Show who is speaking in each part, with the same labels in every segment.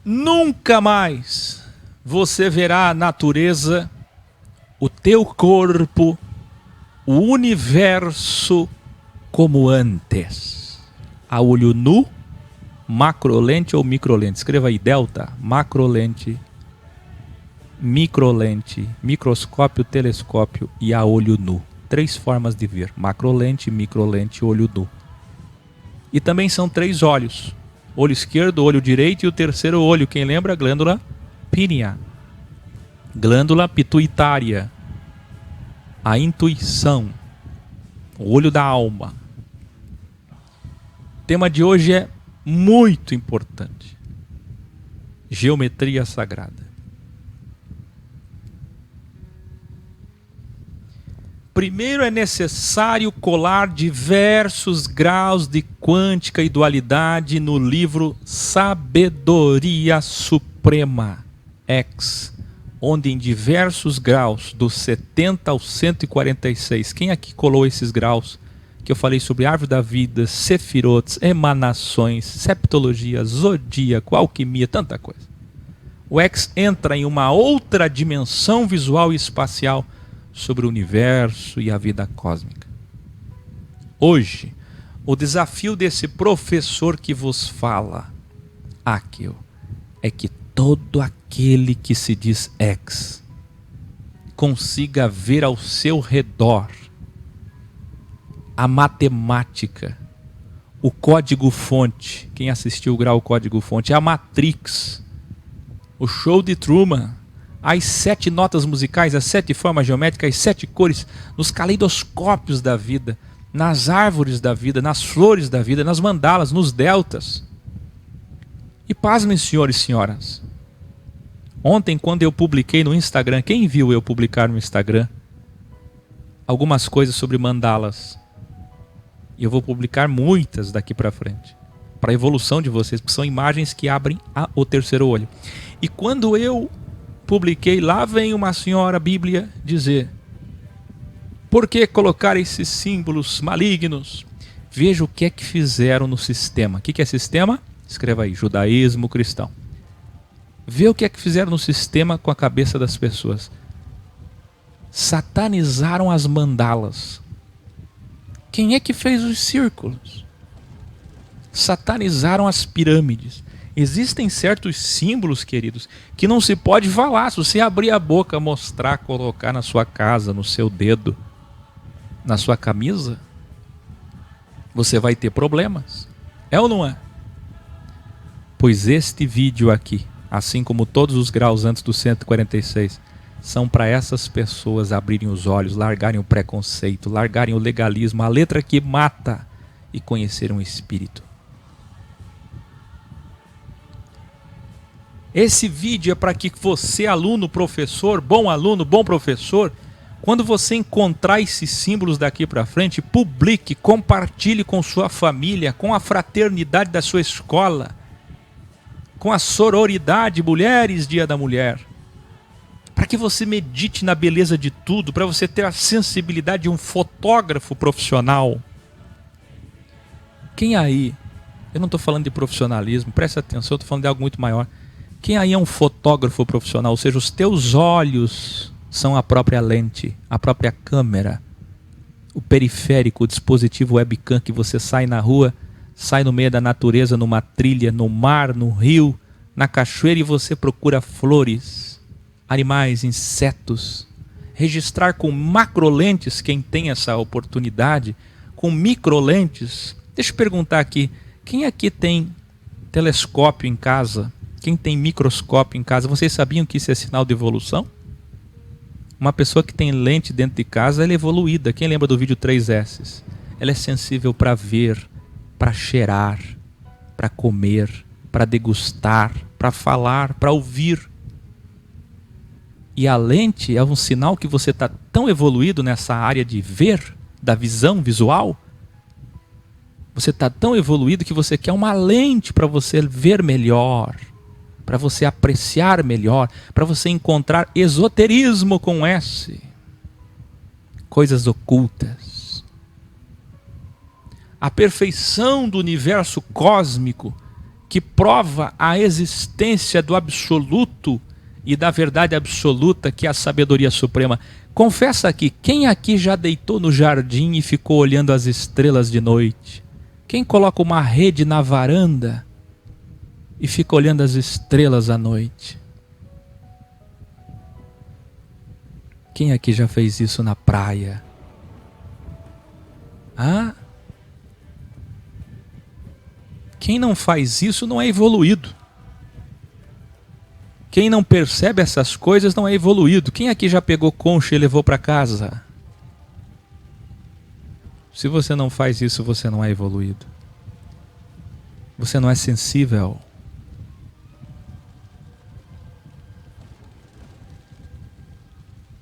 Speaker 1: Nunca mais você verá a natureza, o teu corpo, o universo como antes. A olho nu, macrolente ou microlente. Escreva aí, delta, macrolente, microlente, microscópio, telescópio e a olho nu. 3 formas de ver, macrolente, microlente e olho nu. E também são 3 olhos. Olho esquerdo, olho direito e o terceiro olho. Quem lembra? Glândula pínea. Glândula pituitária. A intuição. O olho da alma. O tema de hoje é muito importante. Geometria sagrada. Primeiro é necessário colar diversos graus de quântica e dualidade no livro Sabedoria Suprema X, onde em diversos graus, dos 70 ao 146, quem aqui colou esses graus? Que eu falei sobre árvore da vida, sefirotes, emanações, septologia, zodíaco, alquimia, tanta coisa. O X entra em uma outra dimensão visual e espacial sobre o universo e a vida cósmica. Hoje, o desafio desse professor que vos fala, Akio, é que todo aquele que se diz X consiga ver ao seu redor a matemática, o código-fonte. Quem assistiu o grau código-fonte? A Matrix, o show de Truman, as 7 notas musicais, as 7 formas geométricas, as 7 cores, nos caleidoscópios da vida, nas árvores da vida, nas flores da vida, nas mandalas, nos deltas. E pasmem, senhores e senhoras. Ontem, quando eu publiquei no Instagram, quem viu eu publicar no Instagram algumas coisas sobre mandalas? E eu vou publicar muitas daqui para frente, para a evolução de vocês, porque são imagens que abrem o terceiro olho. E quando eu publiquei, lá vem uma senhora Bíblia dizer: por que colocar esses símbolos malignos? Veja o que é que fizeram no sistema. O que é sistema? Escreva aí, judaísmo cristão. Vê o que é que fizeram no sistema com a cabeça das pessoas. Satanizaram as mandalas. Quem é que fez os círculos? Satanizaram as pirâmides. Existem certos símbolos, queridos, que não se pode falar. Se você abrir a boca, mostrar, colocar na sua casa, no seu dedo, na sua camisa, você vai ter problemas. É ou não é? Pois este vídeo aqui, assim como todos os graus antes do 146, são para essas pessoas abrirem os olhos, largarem o preconceito, largarem o legalismo, a letra que mata, e conhecerem o Espírito. Esse vídeo é para que você, aluno, professor, bom professor, quando você encontrar esses símbolos daqui para frente, publique, compartilhe com sua família, com a fraternidade da sua escola, com a sororidade, mulheres, Dia da Mulher, para que você medite na beleza de tudo, para você ter a sensibilidade de um fotógrafo profissional. Quem aí, eu não estou falando de profissionalismo, presta atenção, eu estou falando de algo muito maior. Quem aí é um fotógrafo profissional? Ou seja, os teus olhos são a própria lente, a própria câmera, o periférico, o dispositivo webcam que você sai na rua, sai no meio da natureza, numa trilha, no mar, no rio, na cachoeira, e você procura flores, animais, insetos. Registrar com macrolentes, quem tem essa oportunidade, com microlentes. Deixa eu perguntar aqui, quem aqui tem telescópio em casa? Quem tem microscópio em casa? Vocês sabiam que isso é sinal de evolução? Uma pessoa que tem lente dentro de casa, ela é evoluída. Quem lembra do vídeo 3S? Ela é sensível para ver, para cheirar, para comer, para degustar, para falar, para ouvir. E a lente é um sinal que você está tão evoluído nessa área de ver, da visão visual. Você está tão evoluído que você quer uma lente para você ver melhor, para você apreciar melhor, para você encontrar esoterismo com S, coisas ocultas. A perfeição do universo cósmico que prova a existência do absoluto e da verdade absoluta, que é a sabedoria suprema. Confessa aqui, quem aqui já deitou no jardim e ficou olhando as estrelas de noite? Quem coloca uma rede na varanda e fica olhando as estrelas à noite? Quem aqui já fez isso na praia? Ah? Quem não faz isso não é evoluído. Quem não percebe essas coisas não é evoluído. Quem aqui já pegou concha e levou para casa? Se você não faz isso, você não é evoluído. Você não é sensível.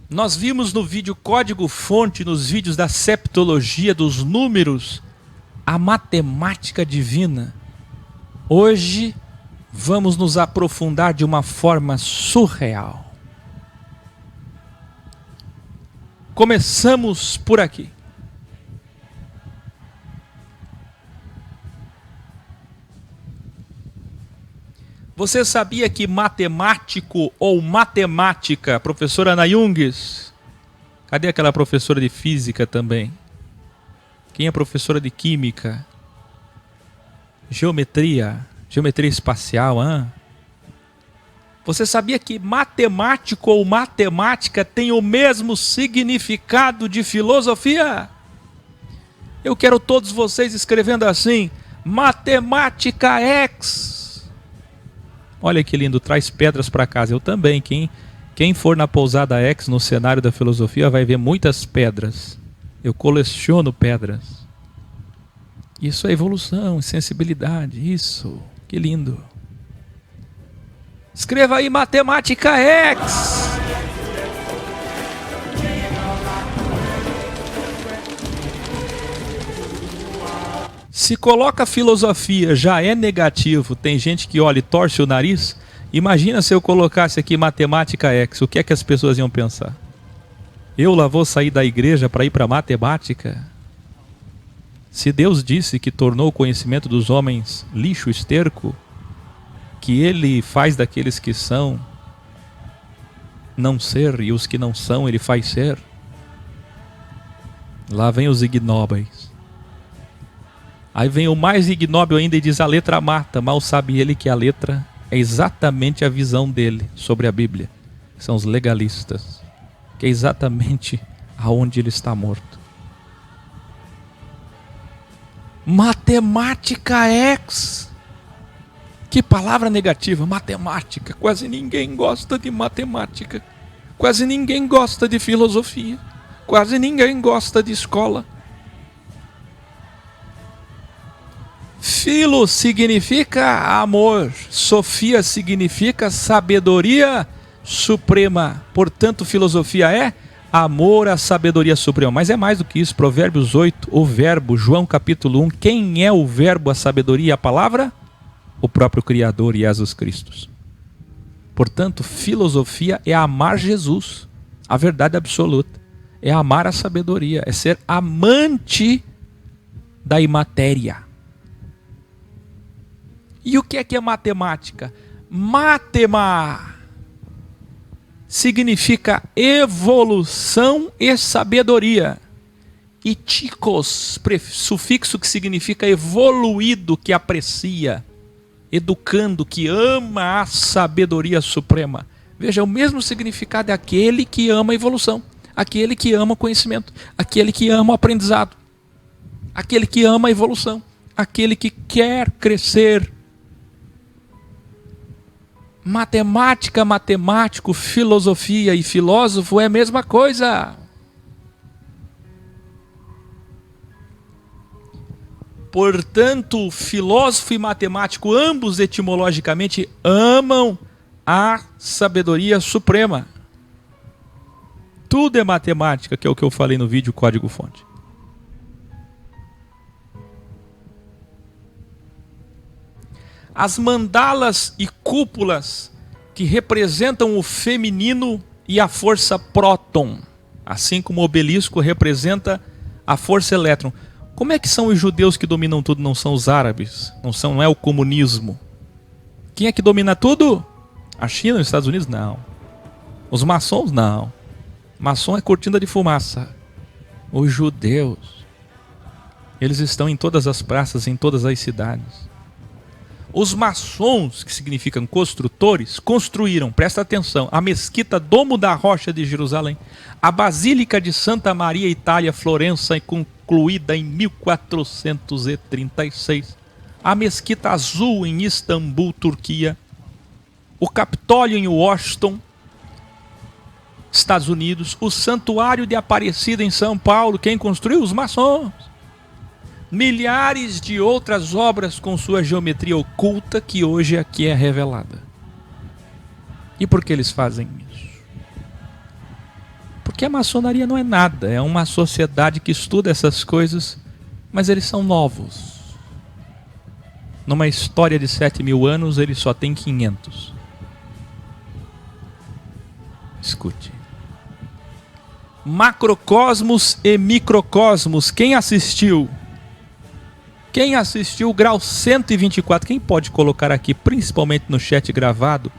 Speaker 1: Nós vimos no vídeo código-fonte, nos vídeos da septologia, dos números, a matemática divina. Hoje vamos nos aprofundar de uma forma surreal. Começamos por aqui. Você sabia que matemático ou matemática, professora Ana Junges, cadê aquela professora de física também? Quem é professora de química? Geometria espacial, hein? Você sabia que matemático ou matemática tem o mesmo significado de filosofia? Eu quero todos vocês escrevendo assim, matemática X. Olha que lindo, traz pedras para casa. Eu também, quem for na pousada X, no cenário da filosofia, vai ver muitas pedras. Eu coleciono pedras. Isso é evolução, sensibilidade, isso, que lindo. Escreva aí matemática X. Se coloca filosofia, já é negativo, tem gente que olha e torce o nariz. Imagina se eu colocasse aqui matemática X, o que é que as pessoas iam pensar? Eu lá vou sair da igreja para ir para matemática? Se Deus disse que tornou o conhecimento dos homens lixo, esterco, que Ele faz daqueles que são não ser, e os que não são Ele faz ser, lá vem os ignóbeis. Aí vem o mais ignóbil ainda e diz: a letra mata. Mal sabe ele que a letra é exatamente a visão dele sobre a Bíblia. São os legalistas, que é exatamente aonde ele está morto. Matemática X. Que palavra negativa, matemática. Quase ninguém gosta de matemática. Quase ninguém gosta de filosofia. Quase ninguém gosta de escola. Filo significa amor. Sofia significa sabedoria suprema. Portanto, filosofia é amor à sabedoria suprema. Mas é mais do que isso. Provérbios 8, o verbo, João capítulo 1. Quem é o verbo, a sabedoria e a palavra? O próprio Criador, Jesus Cristo. Portanto, filosofia é amar Jesus, a verdade absoluta. É amar a sabedoria, é ser amante da imatéria. E o que é matemática? Matema significa evolução e sabedoria. E tikos, sufixo que significa evoluído, que aprecia. Educando, que ama a sabedoria suprema. Veja, o mesmo significado é aquele que ama a evolução, aquele que ama o conhecimento, aquele que ama o aprendizado, aquele que ama a evolução, aquele que quer crescer. Matemática, matemático, filosofia e filósofo é a mesma coisa. Portanto, filósofo e matemático, ambos etimologicamente amam a sabedoria suprema. Tudo é matemática, que é o que eu falei no vídeo código-fonte. As mandalas e cúpulas que representam o feminino e a força próton, assim como o obelisco representa a força elétron. Como é que são os judeus que dominam tudo? Não são os árabes, não é o comunismo. Quem é que domina tudo? A China, os Estados Unidos? Não. Os maçons? Não. Maçom é cortina de fumaça. Os judeus, eles estão em todas as praças, em todas as cidades. Os maçons, que significam construtores, construíram, presta atenção, a mesquita Domo da Rocha de Jerusalém, a Basílica de Santa Maria Itália, Florença, concluída em 1436, a Mesquita Azul em Istambul, Turquia, o Capitólio em Washington, Estados Unidos, o Santuário de Aparecida em São Paulo, quem construiu? Os maçons. Milhares de outras obras com sua geometria oculta que hoje aqui é revelada. E por que eles fazem isso? Porque a maçonaria não é nada, é uma sociedade que estuda essas coisas, mas eles são novos. Numa história de 7.000 anos, ele só tem 500. Escute. Macrocosmos e microcosmos. Quem assistiu? Quem assistiu o grau 124? Quem pode colocar aqui, principalmente no chat gravado,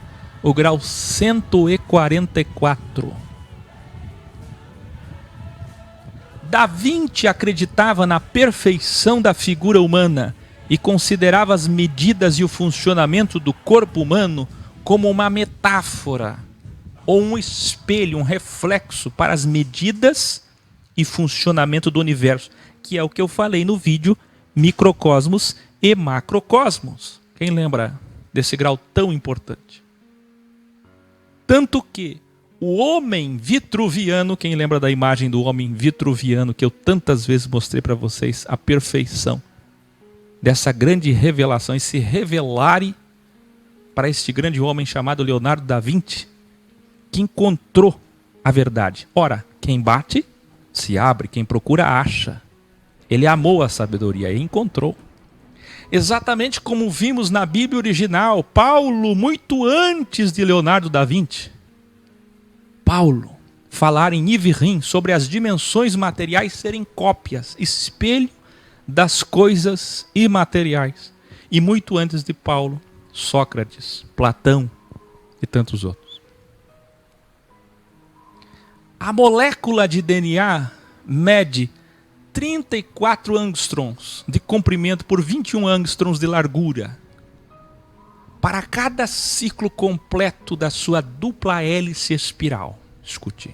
Speaker 1: o grau 144? Da Vinci acreditava na perfeição da figura humana e considerava as medidas e o funcionamento do corpo humano como uma metáfora ou um espelho, um reflexo para as medidas e funcionamento do universo, que é o que eu falei no vídeo microcosmos e macrocosmos. Quem lembra desse grau tão importante? Tanto que o homem vitruviano, quem lembra da imagem do homem vitruviano que eu tantas vezes mostrei para vocês, a perfeição dessa grande revelação, esse revelare para este grande homem chamado Leonardo da Vinci, que encontrou a verdade. Ora, quem bate, se abre, quem procura, acha. Ele amou a sabedoria e encontrou. Exatamente como vimos na Bíblia original, Paulo, muito antes de Leonardo da Vinci, Paulo falar em Ivrim sobre as dimensões materiais serem cópias, espelho das coisas imateriais. E muito antes de Paulo, Sócrates, Platão e tantos outros. A molécula de DNA mede 34 angstroms de comprimento por 21 angstroms de largura. Para cada ciclo completo da sua dupla hélice espiral. Escute.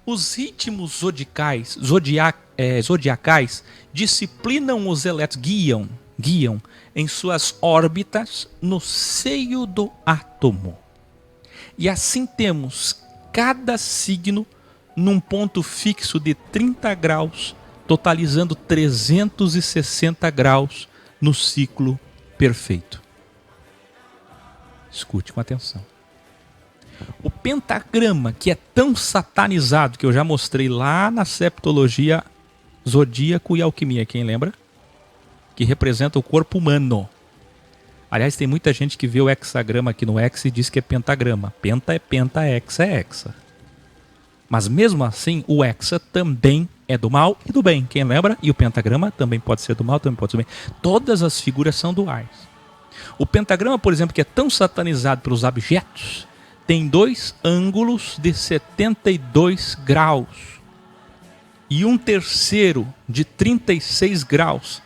Speaker 1: Os ritmos zodiacais disciplinam os elétrons, guiam em suas órbitas no seio do átomo. E assim temos cada signo num ponto fixo de 30 graus, totalizando 360 graus no ciclo perfeito. Escute com atenção. O pentagrama, que é tão satanizado, que eu já mostrei lá na septologia, zodíaco e alquimia, quem lembra? Que representa o corpo humano. Aliás, tem muita gente que vê o hexagrama aqui no hex e diz que é pentagrama. Penta é penta, hexa é hexa. Mas mesmo assim, o hexa também é do mal e do bem. Quem lembra? E o pentagrama também pode ser do mal, também pode ser do bem. Todas as figuras são duais. O pentagrama, por exemplo, que é tão satanizado pelos abjetos, tem dois ângulos de 72 graus. E um terceiro de 36 graus.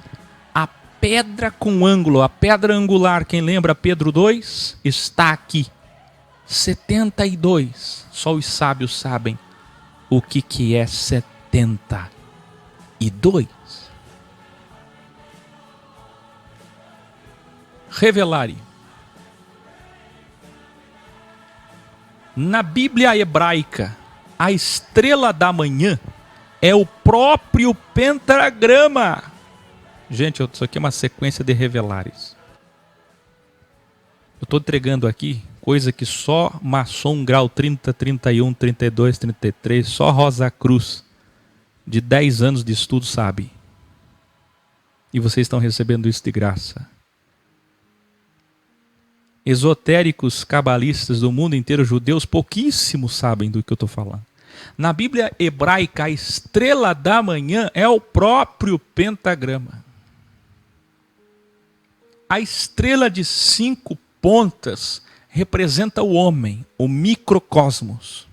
Speaker 1: A pedra com ângulo, a pedra angular, quem lembra Pedro 2, está aqui. 72. Só os sábios sabem o que é 72. Revelare. Na Bíblia hebraica, a estrela da manhã é o próprio pentagrama. Gente, isso aqui é uma sequência de revelares. Eu estou entregando aqui coisa que só maçom grau 30, 31, 32, 33, só Rosa Cruz, de 10 anos de estudo, sabe. E vocês estão recebendo isso de graça. Esotéricos, cabalistas do mundo inteiro, judeus, pouquíssimos sabem do que eu estou falando. Na Bíblia hebraica, a estrela da manhã é o próprio pentagrama. A estrela de 5 pontas representa o homem, o microcosmos.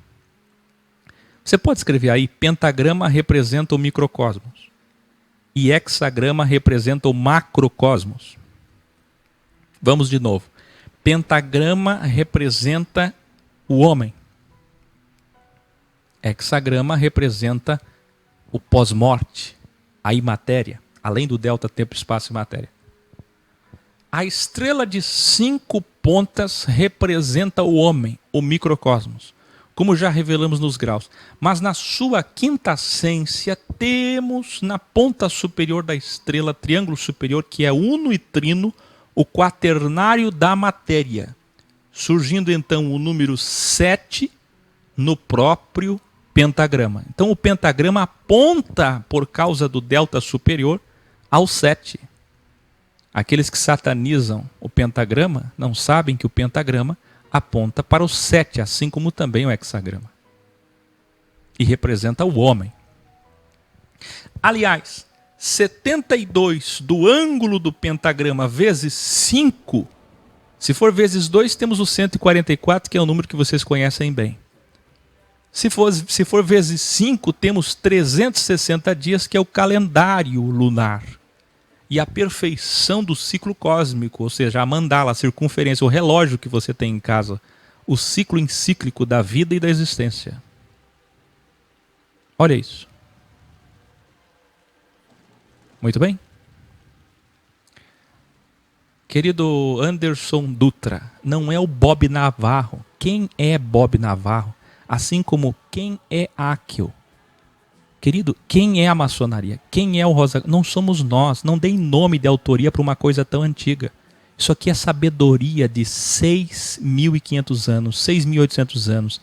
Speaker 1: Você pode escrever aí, pentagrama representa o microcosmos. E hexagrama representa o macrocosmos. Vamos de novo. Pentagrama representa o homem. Hexagrama representa o pós-morte, a imatéria, além do delta, tempo, espaço e matéria. A estrela de 5 pontas representa o homem, o microcosmos, como já revelamos nos graus. Mas na sua quinta essência, temos na ponta superior da estrela, triângulo superior, que é uno e trino, o quaternário da matéria, surgindo então o número 7 no próprio pentagrama. Então o pentagrama aponta, por causa do delta superior, ao 7. Aqueles que satanizam o pentagrama não sabem que o pentagrama aponta para o 7, assim como também o hexagrama. E representa o homem. Aliás, 72 do ângulo do pentagrama vezes 5, se for vezes 2, temos o 144, que é o número que vocês conhecem bem. Se for vezes 5, temos 360 dias, que é o calendário lunar. E a perfeição do ciclo cósmico, ou seja, a mandala, a circunferência, o relógio que você tem em casa, o ciclo encíclico da vida e da existência. Olha isso. Muito bem? Querido Anderson Dutra, não é o Bob Navarro. Quem é Bob Navarro? Assim como quem é Áquil. Querido, quem é a maçonaria? Quem é o Rosa? Não somos nós. Não deem nome de autoria para uma coisa tão antiga. Isso aqui é sabedoria de 6.500 anos, 6.800 anos.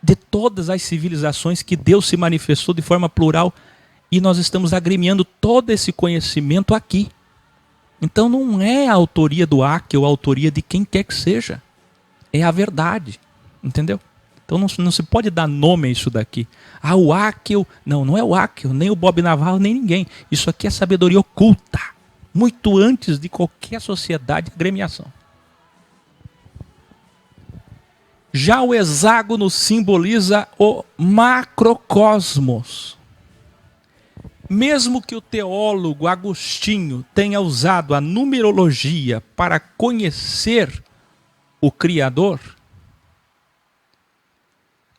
Speaker 1: De todas as civilizações que Deus se manifestou de forma plural. E nós estamos agremiando todo esse conhecimento aqui. Então não é a autoria do Áquil, a autoria de quem quer que seja. É a verdade. Entendeu? Então não se pode dar nome a isso daqui. Ah, o Áquil. Não é o Áquil, nem o Bob Navarro, nem ninguém. Isso aqui é sabedoria oculta. Muito antes de qualquer sociedade e agremiação. Já o hexágono simboliza o macrocosmos. Mesmo que o teólogo Agostinho tenha usado a numerologia para conhecer o Criador,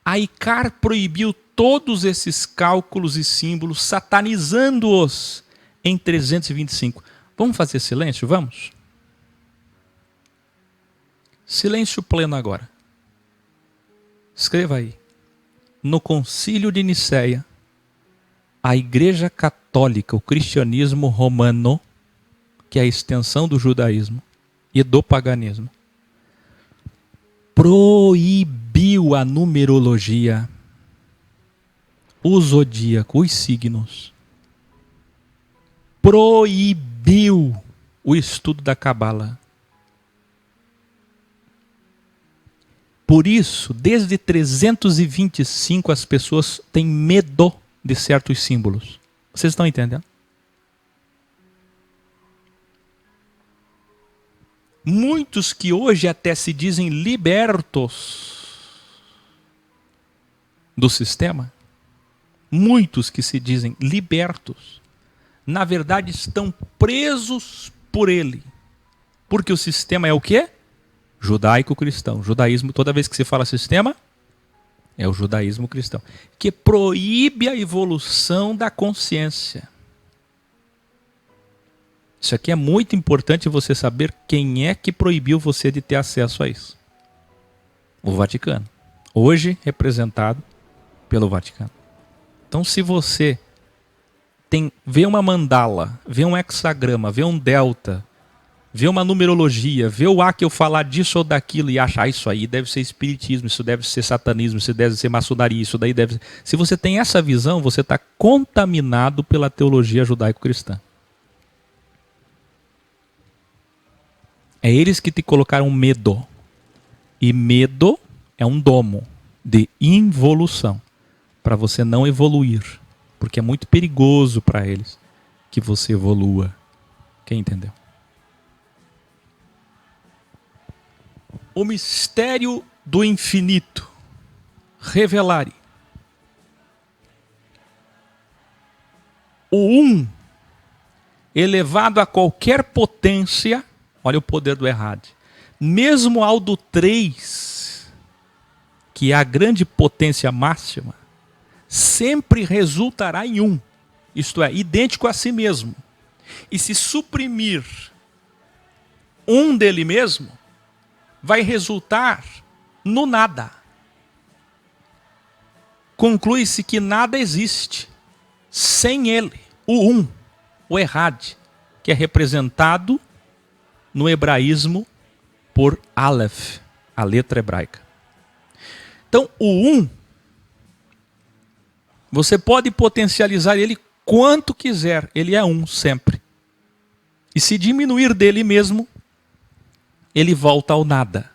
Speaker 1: a Iccar proibiu todos esses cálculos e símbolos, satanizando-os em 325. Vamos fazer silêncio? Vamos? Silêncio pleno agora. Escreva aí. No Concílio de Nicéia, a Igreja Católica, o cristianismo romano, que é a extensão do judaísmo e do paganismo, proibiu a numerologia, o zodíaco, os signos. Proibiu o estudo da Cabala. Por isso, desde 325 as pessoas têm medo de certos símbolos. Vocês estão entendendo? Muitos que hoje até se dizem libertos do sistema, muitos que se dizem libertos, na verdade estão presos por ele. Porque o sistema é o quê? Judaico-cristão. Judaísmo, toda vez que se fala sistema, é o judaísmo cristão, que proíbe a evolução da consciência. Isso aqui é muito importante você saber quem é que proibiu você de ter acesso a isso. O Vaticano. Hoje representado pelo Vaticano. Então se você vê uma mandala, vê um hexagrama, vê um delta, vê uma numerologia, vê o Áquil falar disso ou daquilo e acha, isso aí deve ser espiritismo, isso deve ser satanismo, isso deve ser maçonaria, isso daí deve ser... Se você tem essa visão, você está contaminado pela teologia judaico-cristã. É eles que te colocaram medo. E medo é um domo de involução, para você não evoluir. Porque é muito perigoso para eles que você evolua. Quem entendeu? o mistério do infinito, revelare. O um, elevado a qualquer potência, olha o poder do errade, mesmo ao do 3, que é a grande potência máxima, sempre resultará em um, isto é, idêntico a si mesmo. E se suprimir um dele mesmo, vai resultar no nada. Conclui-se que nada existe sem ele, o um, o errade, que é representado no hebraísmo por Aleph, a letra hebraica. Então, o um, você pode potencializar ele quanto quiser, ele é um sempre. E se diminuir dele mesmo, ele volta ao nada.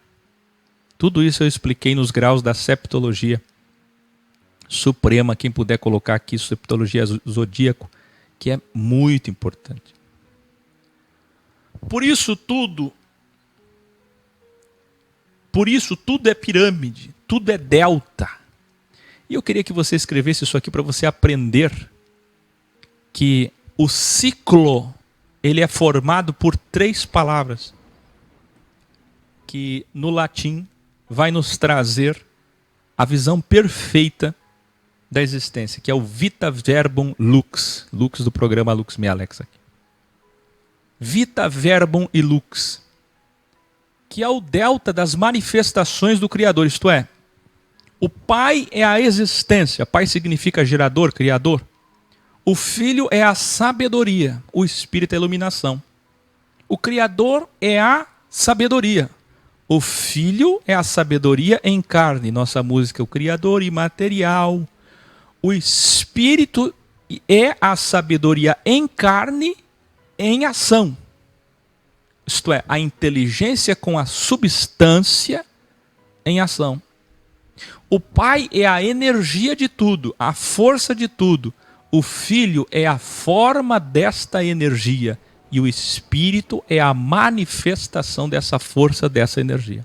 Speaker 1: Tudo isso eu expliquei nos graus da septologia suprema. Quem puder colocar aqui septologia zodíaco, que é muito importante. Por isso tudo é pirâmide, tudo é delta. E eu queria que você escrevesse isso aqui para você aprender que o ciclo, ele é formado por 3 palavras, que no latim vai nos trazer a visão perfeita da existência, que é o Vita Verbum Lux, Lux do programa Lux Me Alexa aqui. Vita Verbum e Lux, que é o delta das manifestações do Criador, isto é, o Pai é a existência, Pai significa gerador, criador. O Filho é a sabedoria, o Espírito é a iluminação. O Criador é a sabedoria. O Filho é a sabedoria em carne, nossa música, o Criador imaterial. O Espírito é a sabedoria em carne, em ação. Isto é, a inteligência com a substância em ação. O Pai é a energia de tudo, a força de tudo. O Filho é a forma desta energia. E o Espírito é a manifestação dessa força, dessa energia.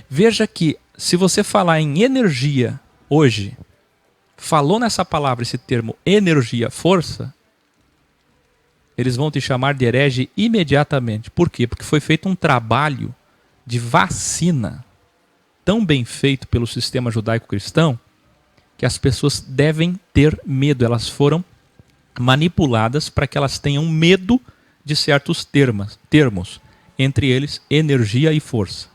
Speaker 1: Veja que, se você falar em energia hoje, falou nessa palavra, esse termo energia, força, eles vão te chamar de herege imediatamente. Por quê? Porque foi feito um trabalho de vacina tão bem feito pelo sistema judaico-cristão que as pessoas devem ter medo. Elas foram manipuladas para que elas tenham medo de certos termos, entre eles energia e força.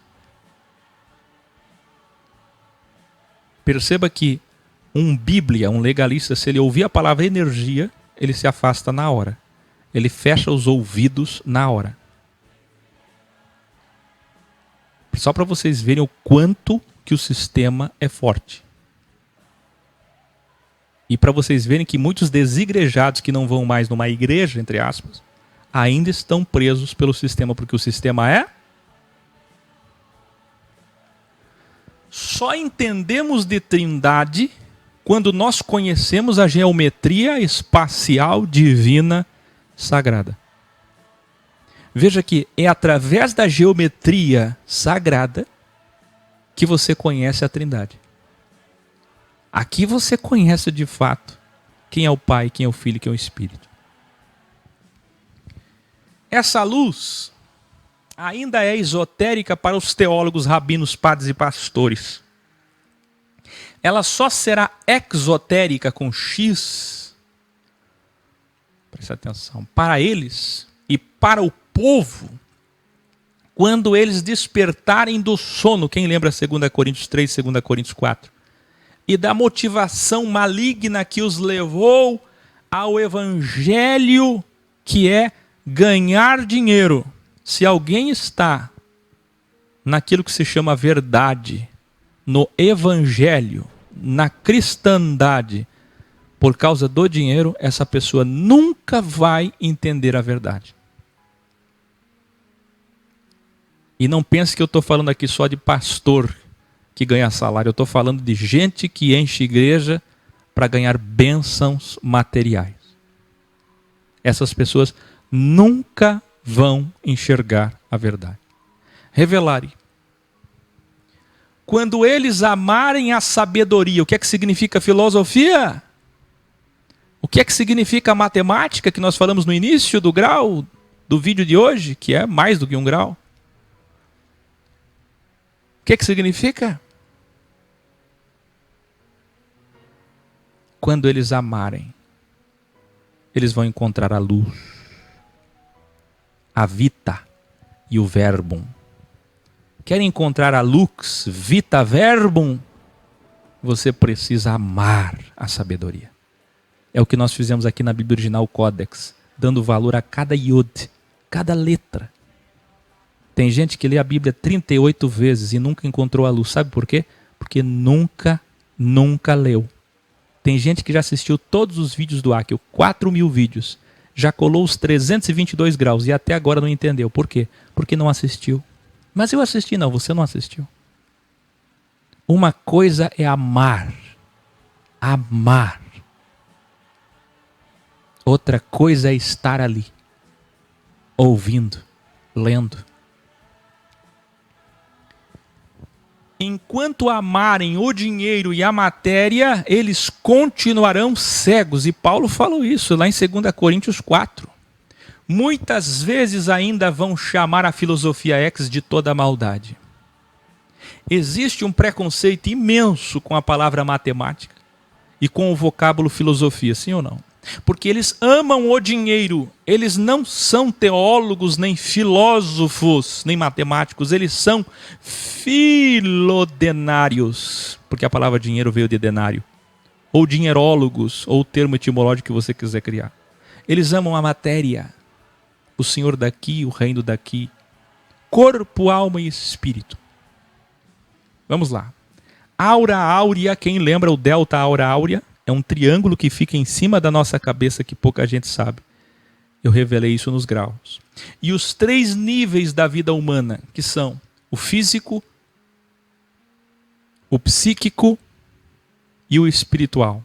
Speaker 1: Perceba que um bíblia, um legalista, se ele ouvir a palavra energia, ele se afasta na hora. Ele fecha os ouvidos na hora. Só para vocês verem o quanto que o sistema é forte. E para vocês verem que muitos desigrejados que não vão mais numa igreja, entre aspas, ainda estão presos pelo sistema, porque o sistema é... Só entendemos de trindade quando nós conhecemos a geometria espacial divina sagrada. Veja que é através da geometria sagrada que você conhece a trindade. Aqui você conhece de fato quem é o Pai, quem é o Filho, quem é o Espírito. Essa luz ainda é esotérica para os teólogos, rabinos, padres e pastores. Ela só será exotérica com X, presta atenção, para eles e para o povo, quando eles despertarem do sono. Quem lembra 2 Coríntios 3, 2 Coríntios 4? E da motivação maligna que os levou ao evangelho, que é ganhar dinheiro. Se alguém está naquilo que se chama verdade, no evangelho, na cristandade, por causa do dinheiro, essa pessoa nunca vai entender a verdade. E não pense que eu estou falando aqui só de pastor que ganha salário. Eu estou falando de gente que enche igreja para ganhar bênçãos materiais. Essas pessoas nunca vão enxergar a verdade. Revelare. Quando eles amarem a sabedoria, o que é que significa filosofia? O que é que significa a matemática que nós falamos no início do grau do vídeo de hoje, que é mais do que 1 grau? O que é que significa? Quando eles amarem, eles vão encontrar a luz, a vita e o verbum. Quer encontrar a lux, vita, verbum? Você precisa amar a sabedoria. É o que nós fizemos aqui na Bíblia Original Codex, dando valor a cada iod, cada letra. Tem gente que lê a Bíblia 38 vezes e nunca encontrou a luz. Sabe por quê? Porque nunca leu. Tem gente que já assistiu todos os vídeos do Akio, 4.000 vídeos. Já colou os 322 graus e até agora não entendeu. Por quê? Porque não assistiu. Mas eu assisti, não, você não assistiu. Uma coisa é amar. Amar. Outra coisa é estar ali, ouvindo, lendo. Enquanto amarem o dinheiro e a matéria, eles continuarão cegos. E Paulo falou isso lá em 2 Coríntios 4. Muitas vezes ainda vão chamar a filosofia ex de toda maldade. Existe um preconceito imenso com a palavra matemática e com o vocábulo filosofia, sim ou não? Porque eles amam o dinheiro, eles não são teólogos, nem filósofos, nem matemáticos, eles são filodenários, porque a palavra dinheiro veio de denário, ou dinheirólogos, ou o termo etimológico que você quiser criar. Eles amam a matéria, o Senhor daqui, o reino daqui, corpo, alma e espírito. Vamos lá. Aura áurea, quem lembra o delta aura áurea? É um triângulo que fica em cima da nossa cabeça que pouca gente sabe. Eu revelei isso nos graus. E os 3 níveis da vida humana, que são o físico, o psíquico e o espiritual.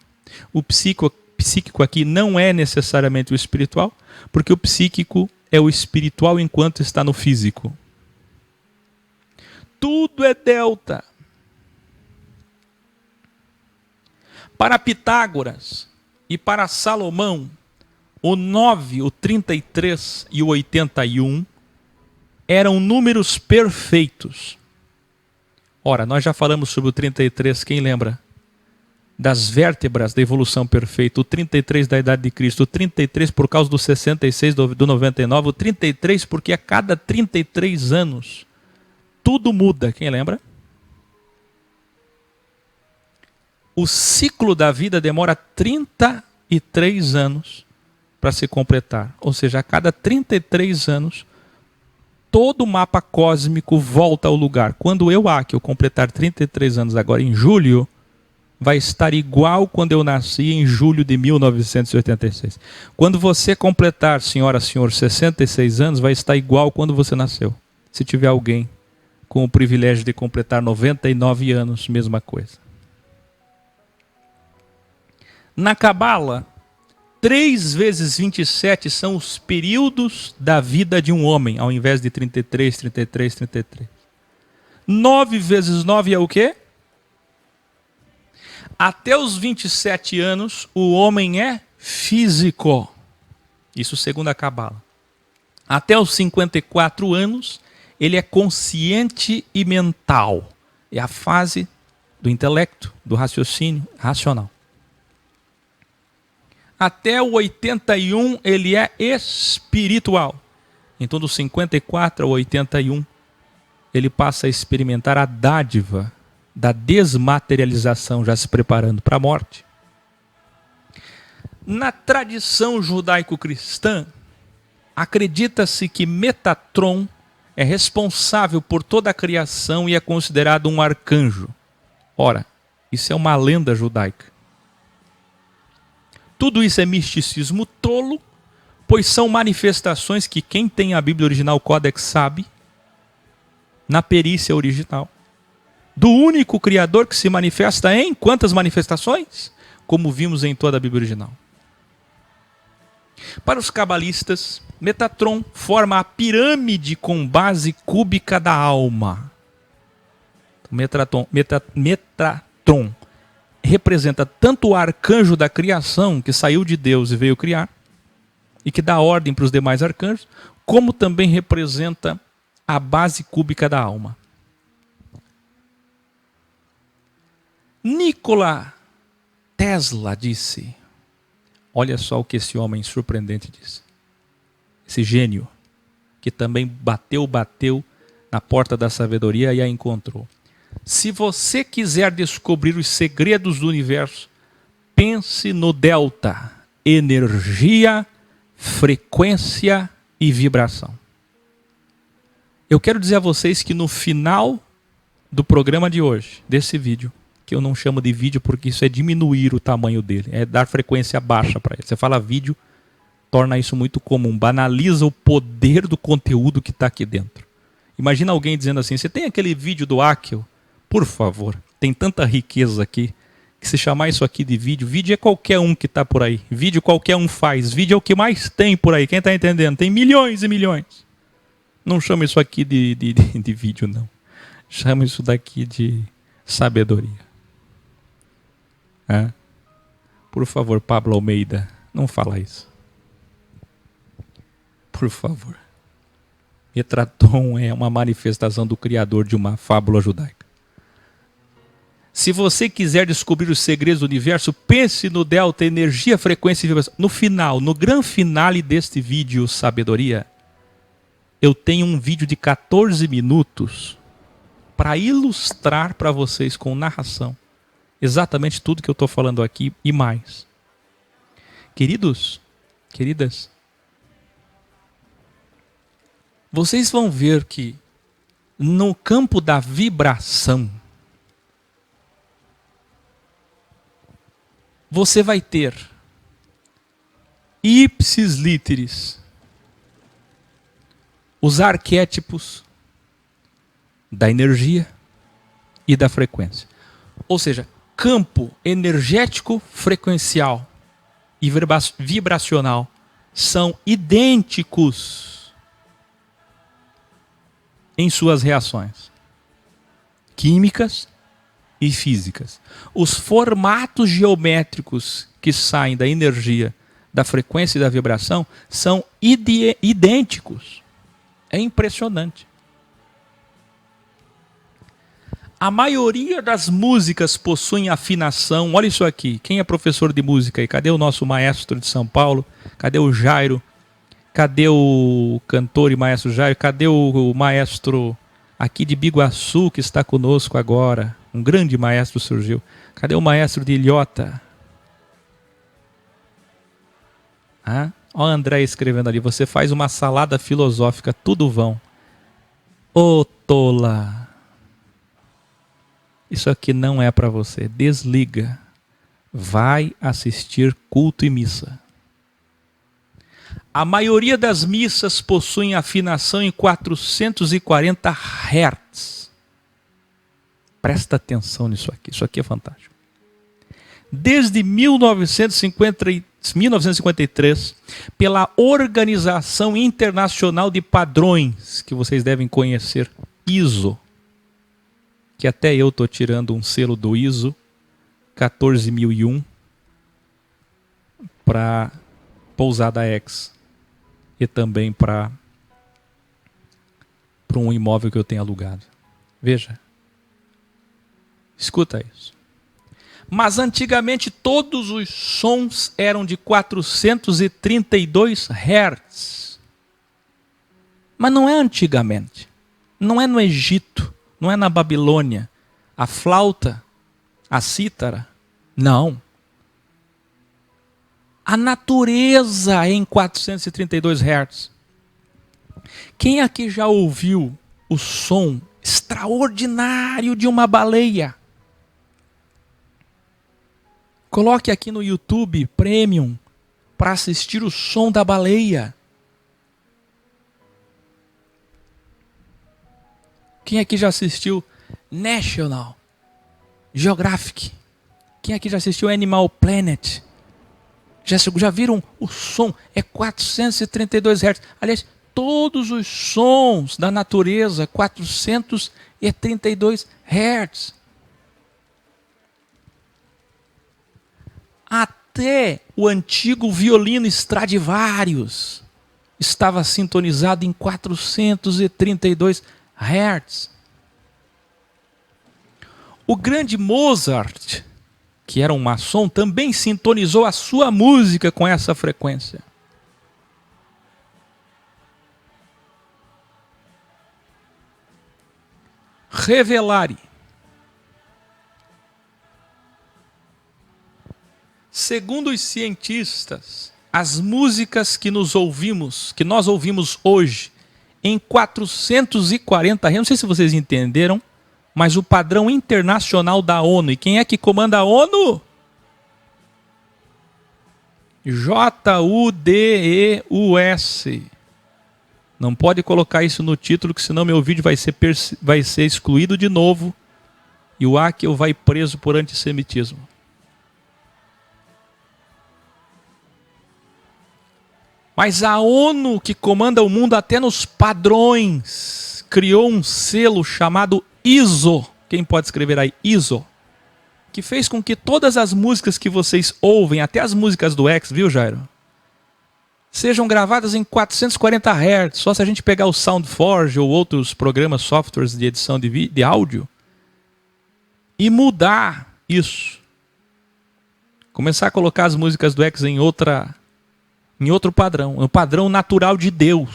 Speaker 1: O psíquico aqui não é necessariamente o espiritual, porque o psíquico é o espiritual enquanto está no físico. Tudo é delta. Para Pitágoras e para Salomão, o 9, o 33 e o 81 eram números perfeitos. Ora, nós já falamos sobre o 33, quem lembra? Das vértebras da evolução perfeita, o 33 da idade de Cristo, o 33 por causa do 66 do 99, o 33 porque a cada 33 anos tudo muda, quem lembra? O ciclo da vida demora 33 anos para se completar. Ou seja, a cada 33 anos, todo o mapa cósmico volta ao lugar. Quando eu completar 33 anos agora em julho, vai estar igual quando eu nasci em julho de 1986. Quando você completar, senhora, senhor, 66 anos, vai estar igual quando você nasceu. Se tiver alguém com o privilégio de completar 99 anos, mesma coisa. Na Cabala, 3 vezes 27 são os períodos da vida de um homem, ao invés de 33, 33, 33. 9 vezes 9 é o quê? Até os 27 anos, o homem é físico. Isso segundo a Cabala. Até os 54 anos, ele é consciente e mental. É a fase do intelecto, do raciocínio racional. Até o 81 ele é espiritual. Então dos 54 ao 81 ele passa a experimentar a dádiva da desmaterialização, já se preparando para a morte. Na tradição judaico-cristã, acredita-se que Metatron é responsável por toda a criação e é considerado um arcanjo. Ora, isso é uma lenda judaica. Tudo isso é misticismo tolo, pois são manifestações que quem tem a Bíblia Original Codex sabe, na perícia original, do único Criador que se manifesta em quantas manifestações? Como vimos em toda a Bíblia Original. Para os cabalistas, Metatron forma a pirâmide com base cúbica da alma. Metatron representa tanto o arcanjo da criação, que saiu de Deus e veio criar, e que dá ordem para os demais arcanjos, como também representa a base cúbica da alma. Nikola Tesla disse, olha só o que esse homem surpreendente disse, esse gênio, que também bateu na porta da sabedoria e a encontrou. Se você quiser descobrir os segredos do universo, pense no delta, energia, frequência e vibração. Eu quero dizer a vocês que no final do programa de hoje, desse vídeo, que eu não chamo de vídeo porque isso é diminuir o tamanho dele, é dar frequência baixa para ele. Você fala vídeo, torna isso muito comum, banaliza o poder do conteúdo que está aqui dentro. Imagina alguém dizendo assim, você tem aquele vídeo do Akel? Por favor, tem tanta riqueza aqui, que se chamar isso aqui de vídeo, vídeo é qualquer um que está por aí, vídeo qualquer um faz, vídeo é o que mais tem por aí, quem está entendendo? Tem milhões e milhões. Não chama isso aqui de vídeo, não. Chama isso daqui de sabedoria. Por favor, Pablo Almeida, não fala isso. Por favor. Metatron é uma manifestação do Criador de uma fábula judaica. Se você quiser descobrir os segredos do universo, pense no delta, energia, frequência e vibração. No final, no grande finale deste vídeo Sabedoria, eu tenho um vídeo de 14 minutos para ilustrar para vocês com narração exatamente tudo que eu estou falando aqui e mais. Queridos, queridas, vocês vão ver que no campo da vibração, você vai ter ipsis literis, os arquétipos da energia e da frequência. Ou seja, campo energético, frequencial e vibracional são idênticos em suas reações químicas e físicas. Os formatos geométricos que saem da energia, da frequência e da vibração são idênticos. É impressionante. A maioria das músicas possuem afinação. Olha isso aqui. Quem é professor de música aí? Cadê o nosso maestro de São Paulo? Cadê o Jairo? Cadê o cantor e maestro Jairo? Cadê o maestro aqui de Biguaçu que está conosco agora? Um grande maestro surgiu. Cadê o maestro de Ilhota? Olha o André escrevendo ali. Você faz uma salada filosófica, tudo vão. Ô tola! Isso aqui não é para você. Desliga. Vai assistir culto e missa. A maioria das missas possuem afinação em 440 Hz. Presta atenção nisso aqui. Isso aqui é fantástico. Desde 1953, pela Organização Internacional de Padrões, que vocês devem conhecer, ISO, que até eu estou tirando um selo do ISO 14001 para Pousada X e também para um imóvel que eu tenho alugado. Veja, escuta isso. Mas antigamente todos os sons eram de 432 Hz. Mas não é antigamente, não é no Egito, não é na Babilônia, a flauta, a cítara, não. A natureza é em 432 Hz. Quem aqui já ouviu o som extraordinário de uma baleia? Coloque aqui no YouTube Premium para assistir o som da baleia. Quem aqui já assistiu National Geographic? Quem aqui já assistiu Animal Planet? Já viram o som? É 432 Hz. Aliás, todos os sons da natureza, 432 Hz. Até o antigo violino Stradivarius estava sintonizado em 432 Hz. O grande Mozart, que era um maçom, também sintonizou a sua música com essa frequência. Revelare. Segundo os cientistas, as músicas que nós ouvimos hoje, em 440 Hz, não sei se vocês entenderam, mas o padrão internacional da ONU. E quem é que comanda a ONU? JUDEUS. Não pode colocar isso no título, que senão meu vídeo vai ser excluído de novo. E o Akel vai preso por antissemitismo. Mas a ONU, que comanda o mundo até nos padrões, criou um selo chamado ISO. Quem pode escrever aí? ISO. Que fez com que todas as músicas que vocês ouvem, até as músicas do X, viu, Jairo? Sejam gravadas em 440 Hz. Só se a gente pegar o SoundForge ou outros programas, softwares de edição de áudio, e mudar isso. Começar a colocar as músicas do X em outro padrão. O padrão natural de Deus.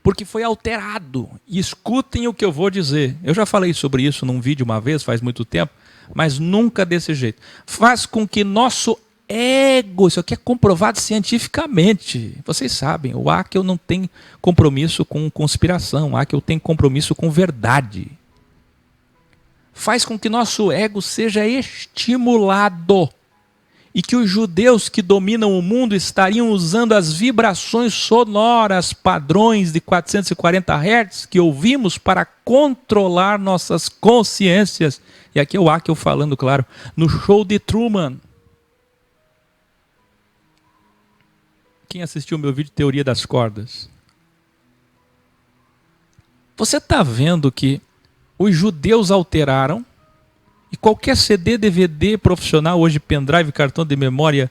Speaker 1: Porque foi alterado. E escutem o que eu vou dizer. Eu já falei sobre isso num vídeo uma vez, faz muito tempo, mas nunca desse jeito. Faz com que nosso ego, isso aqui é comprovado cientificamente. Vocês sabem, o Akel não tem compromisso com conspiração, o Akel tem compromisso com verdade. Faz com que nosso ego seja estimulado. E que os judeus que dominam o mundo estariam usando as vibrações sonoras padrões de 440 Hz que ouvimos para controlar nossas consciências. E aqui é o Akel falando, claro, no show de Truman. Quem assistiu o meu vídeo Teoria das Cordas? Você está vendo que os judeus alteraram. E qualquer CD, DVD profissional, hoje pendrive, cartão de memória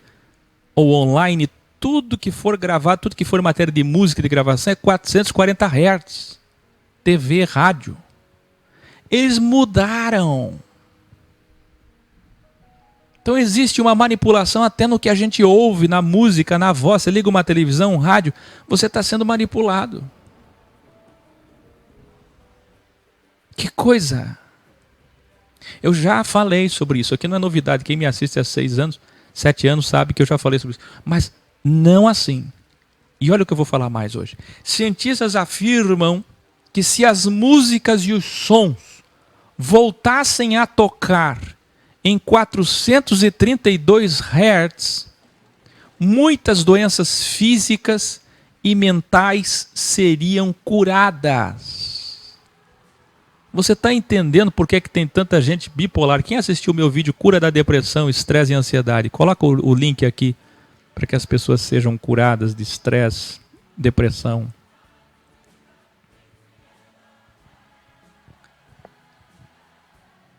Speaker 1: ou online, tudo que for gravado, tudo que for matéria de música de gravação é 440 Hz. TV, rádio. Eles mudaram. Então existe uma manipulação até no que a gente ouve, na música, na voz. Você liga uma televisão, um rádio, você está sendo manipulado. Que coisa! Eu já falei sobre isso, aqui não é novidade. Quem me assiste há 6 anos, 7 anos sabe que eu já falei sobre isso. Mas não assim. E olha o que eu vou falar mais hoje. Cientistas afirmam que se as músicas e os sons voltassem a tocar em 432 Hz, muitas doenças físicas e mentais seriam curadas. Você está entendendo por que tem tanta gente bipolar? Quem assistiu o meu vídeo Cura da Depressão, Estresse e Ansiedade? Coloca o link aqui para que as pessoas sejam curadas de estresse, depressão.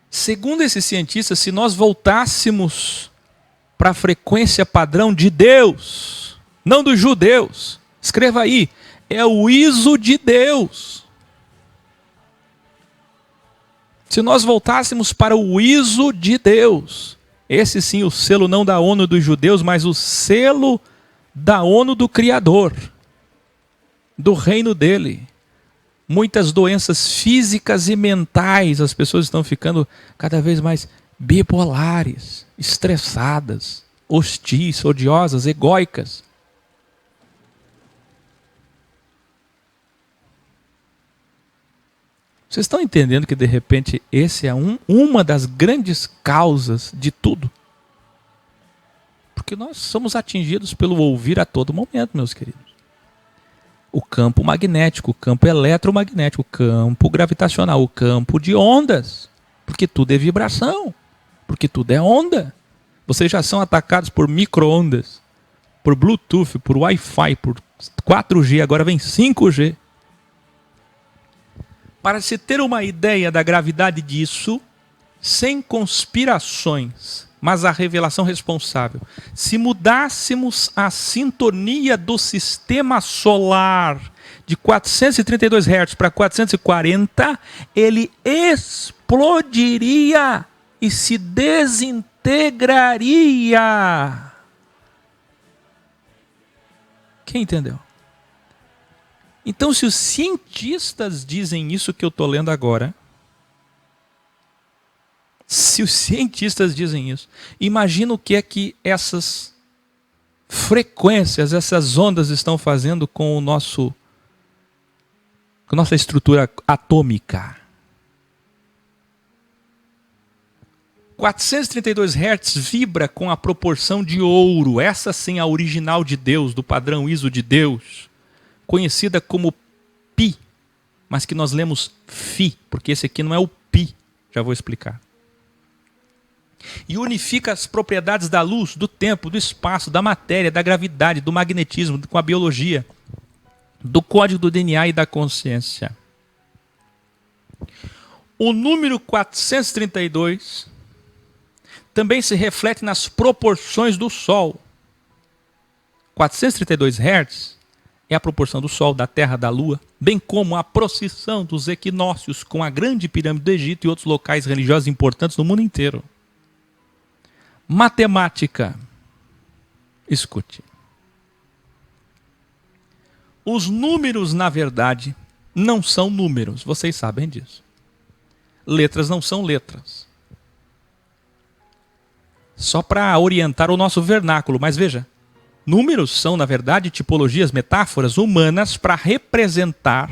Speaker 1: Segundo esses cientistas, se nós voltássemos para a frequência padrão de Deus, não dos judeus, escreva aí, é o ISO de Deus. Se nós voltássemos para o ISO de Deus, esse sim, o selo não da ONU dos judeus, mas o selo da ONU do Criador, do reino dele. Muitas doenças físicas e mentais, as pessoas estão ficando cada vez mais bipolares, estressadas, hostis, odiosas, egóicas. Vocês estão entendendo que de repente esse é uma das grandes causas de tudo? Porque nós somos atingidos pelo ouvir a todo momento, meus queridos. O campo magnético, o campo eletromagnético, o campo gravitacional, o campo de ondas. Porque tudo é vibração, porque tudo é onda. Vocês já são atacados por micro-ondas, por Bluetooth, por Wi-Fi, por 4G, agora vem 5G. Para se ter uma ideia da gravidade disso, sem conspirações, mas a revelação responsável, se mudássemos a sintonia do sistema solar de 432 Hz para 440, ele explodiria e se desintegraria. Quem entendeu? Então, se os cientistas dizem isso que eu estou lendo agora, se os cientistas dizem isso, imagina o que é que essas frequências, essas ondas estão fazendo com com a nossa estrutura atômica. 432 Hz vibra com a proporção de ouro, essa sim a original de Deus, do padrão ISO de Deus, conhecida como Pi, mas que nós lemos Fi, porque esse aqui não é o Pi, já vou explicar. E unifica as propriedades da luz, do tempo, do espaço, da matéria, da gravidade, do magnetismo, com a biologia, do código do DNA e da consciência. O número 432 também se reflete nas proporções do Sol. 432 Hz é a proporção do Sol, da Terra, da Lua, bem como a procissão dos equinócios com a grande pirâmide do Egito e outros locais religiosos importantes no mundo inteiro. Matemática. Escute. Os números, na verdade, não são números. Vocês sabem disso. Letras não são letras. Só para orientar o nosso vernáculo. Mas veja, números são, na verdade, tipologias, metáforas humanas para representar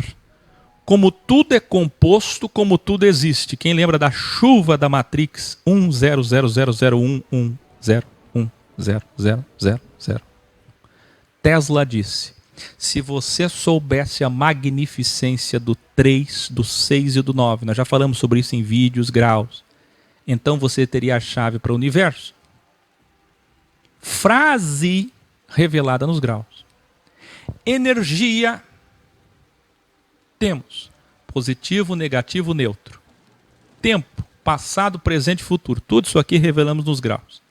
Speaker 1: como tudo é composto, como tudo existe. Quem lembra da chuva da Matrix? 100001101101000. Tesla disse: se você soubesse a magnificência do 3, do 6 e do 9, nós já falamos sobre isso em vídeos, graus, então você teria a chave para o universo. Frase revelada nos graus. Energia. Temos positivo, negativo, neutro. Tempo, passado, presente e futuro. Tudo isso aqui revelamos nos graus.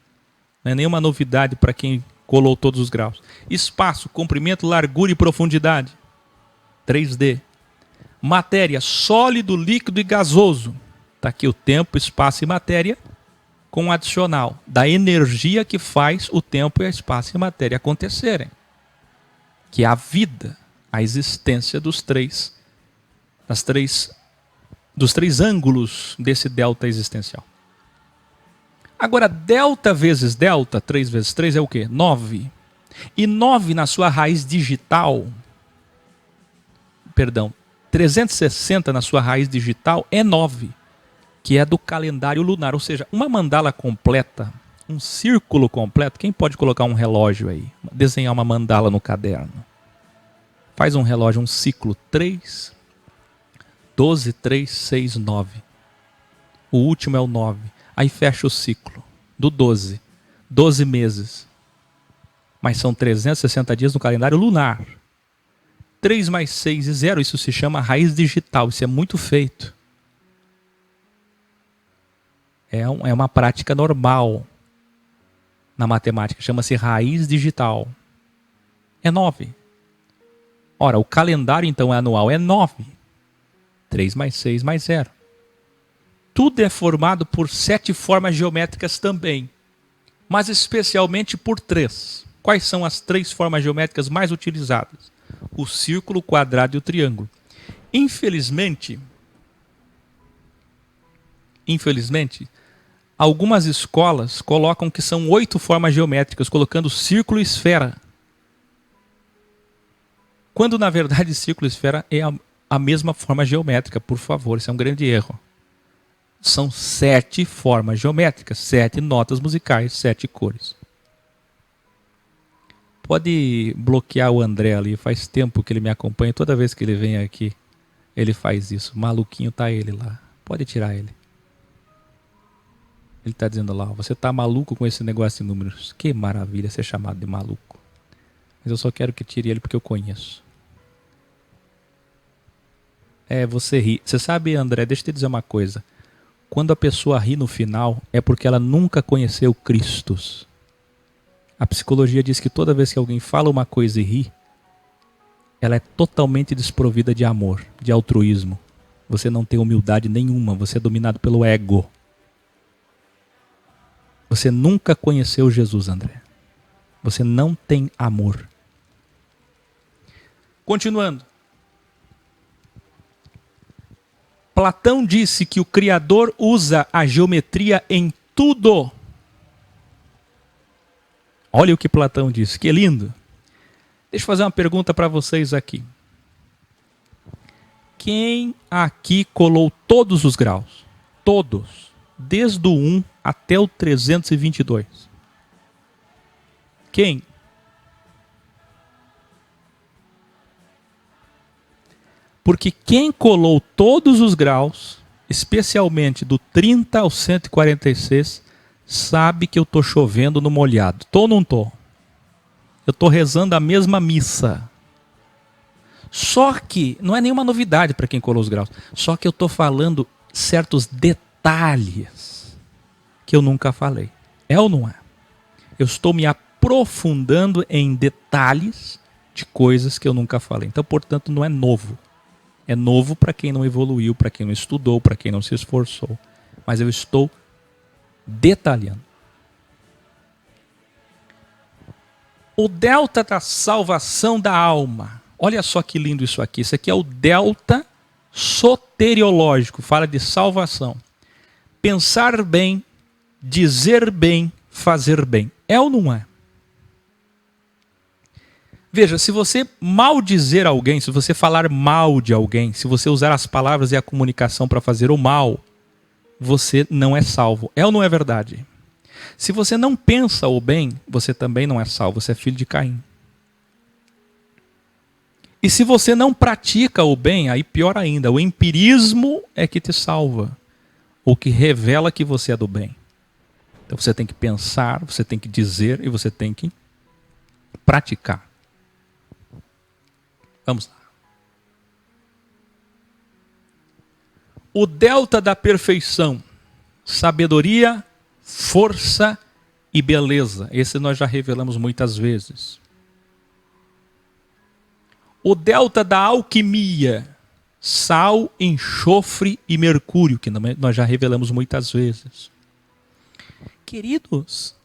Speaker 1: Não é nenhuma novidade para quem colou todos os graus. Espaço, comprimento, largura e profundidade. 3D. Matéria, sólido, líquido e gasoso. Está aqui o tempo, espaço e matéria com um adicional da energia que faz o tempo, e espaço e matéria acontecerem. Que é a vida, a existência dos três ângulos desse delta existencial. Agora, delta vezes delta, 3 vezes 3 é o quê? 9. E 9 na sua raiz digital, 360 na sua raiz digital é 9, que é do calendário lunar. Ou seja, uma mandala completa, um círculo completo. Quem pode colocar um relógio aí? Desenhar uma mandala no caderno. Faz um relógio, um ciclo 3, 12, 3, 6, 9. O último é o 9. Aí fecha o ciclo do 12. 12 meses. Mas são 360 dias no calendário lunar. 3 mais 6 e 0, isso se chama raiz digital. Isso é muito feito. É uma prática normal na matemática. Chama-se raiz digital. É 9. Ora, o calendário então anual é 9. 3 mais 6 mais 0. Tudo é formado por 7 formas geométricas também, mas especialmente por 3. Quais são as 3 formas geométricas mais utilizadas? O círculo, o quadrado e o triângulo. Infelizmente, algumas escolas colocam que são 8 formas geométricas, colocando círculo e esfera. Quando, na verdade, círculo e esfera é a mesma forma geométrica, por favor, isso é um grande erro. São 7 formas geométricas, 7 notas musicais, 7 cores. Pode bloquear o André ali, faz tempo que ele me acompanha, toda vez que ele vem aqui, ele faz isso. Maluquinho tá ele lá, pode tirar ele. Ele está dizendo lá, você está maluco com esse negócio de números. Que maravilha ser chamado de maluco. Mas eu só quero que tire ele porque eu conheço. Você ri. Você sabe, André, deixa eu te dizer uma coisa. Quando a pessoa ri no final, é porque ela nunca conheceu Cristo. A psicologia diz que toda vez que alguém fala uma coisa e ri, ela é totalmente desprovida de amor, de altruísmo. Você não tem humildade nenhuma, você é dominado pelo ego. Você nunca conheceu Jesus, André. Você não tem amor. Continuando. Platão disse que o Criador usa a geometria em tudo. Olha o que Platão disse, que lindo. Deixa eu fazer uma pergunta para vocês aqui. Quem aqui colou todos os graus? Todos. Desde o 1 até o 322. Quem? Porque quem colou todos os graus, especialmente do 30 ao 146, sabe que eu estou chovendo no molhado. Tô ou não tô? Eu estou rezando a mesma missa. Só que, não é nenhuma novidade para quem colou os graus, só que eu estou falando certos detalhes que eu nunca falei. É ou não é? Eu estou me aprofundando em detalhes de coisas que eu nunca falei. Então, portanto, não é novo. É novo para quem não evoluiu, para quem não estudou, para quem não se esforçou. Mas eu estou detalhando. O delta da salvação da alma. Olha só que lindo isso aqui. Isso aqui é o delta soteriológico. Fala de salvação. Pensar bem, dizer bem, fazer bem. É ou não é? Veja, se você maldizer alguém, se você falar mal de alguém, se você usar as palavras e a comunicação para fazer o mal, você não é salvo. É ou não é verdade? Se você não pensa o bem, você também não é salvo. Você é filho de Caim. E se você não pratica o bem, aí pior ainda, o empirismo é que te salva. Ou que revela que você é do bem. Então você tem que pensar, você tem que dizer e você tem que praticar. Vamos lá. O delta da perfeição, sabedoria, força e beleza. Esse nós já revelamos muitas vezes. O delta da alquimia, sal, enxofre e mercúrio, que nós já revelamos muitas vezes. Queridos,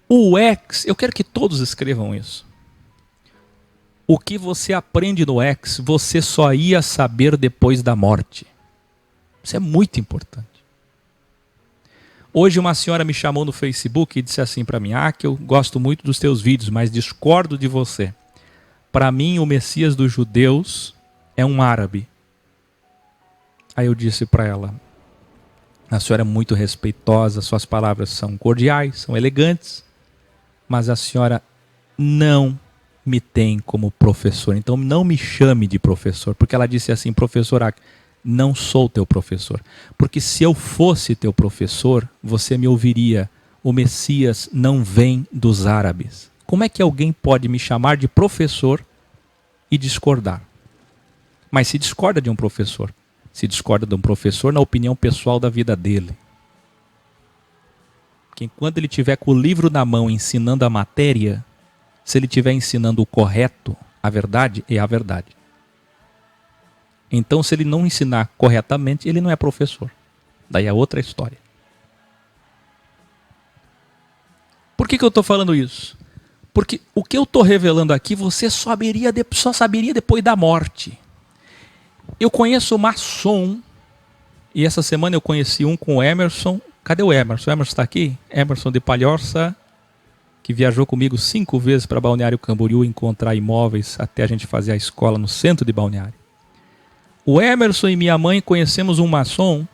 Speaker 1: o X, eu quero que todos escrevam isso. O que você aprende no X, você só ia saber depois da morte. Isso é muito importante. Hoje uma senhora me chamou no Facebook e disse assim para mim: que eu gosto muito dos teus vídeos, mas discordo de você. Para mim o Messias dos judeus é um árabe. Aí eu disse para ela: a senhora é muito respeitosa, suas palavras são cordiais, são elegantes, mas a senhora não me tem como professor, então não me chame de professor, porque ela disse assim: professor, não sou teu professor, porque se eu fosse teu professor, você me ouviria, o Messias não vem dos árabes. Como é que alguém pode me chamar de professor e discordar? Mas se discorda de um professor, se discorda de um professor na opinião pessoal da vida dele. Que enquanto ele estiver com o livro na mão ensinando a matéria, se ele estiver ensinando o correto, a verdade é a verdade. Então, se ele não ensinar corretamente, ele não é professor. Daí é outra história. Por que eu estou falando isso? Porque o que eu estou revelando aqui, você só saberia depois da morte. Eu conheço maçom, e essa semana eu conheci um com o Emerson. Cadê o Emerson? O Emerson está aqui? Emerson de Palhoça, que viajou comigo 5 vezes para Balneário Camboriú encontrar imóveis até a gente fazer a escola no centro de Balneário. O Emerson e minha mãe conhecemos um maçom.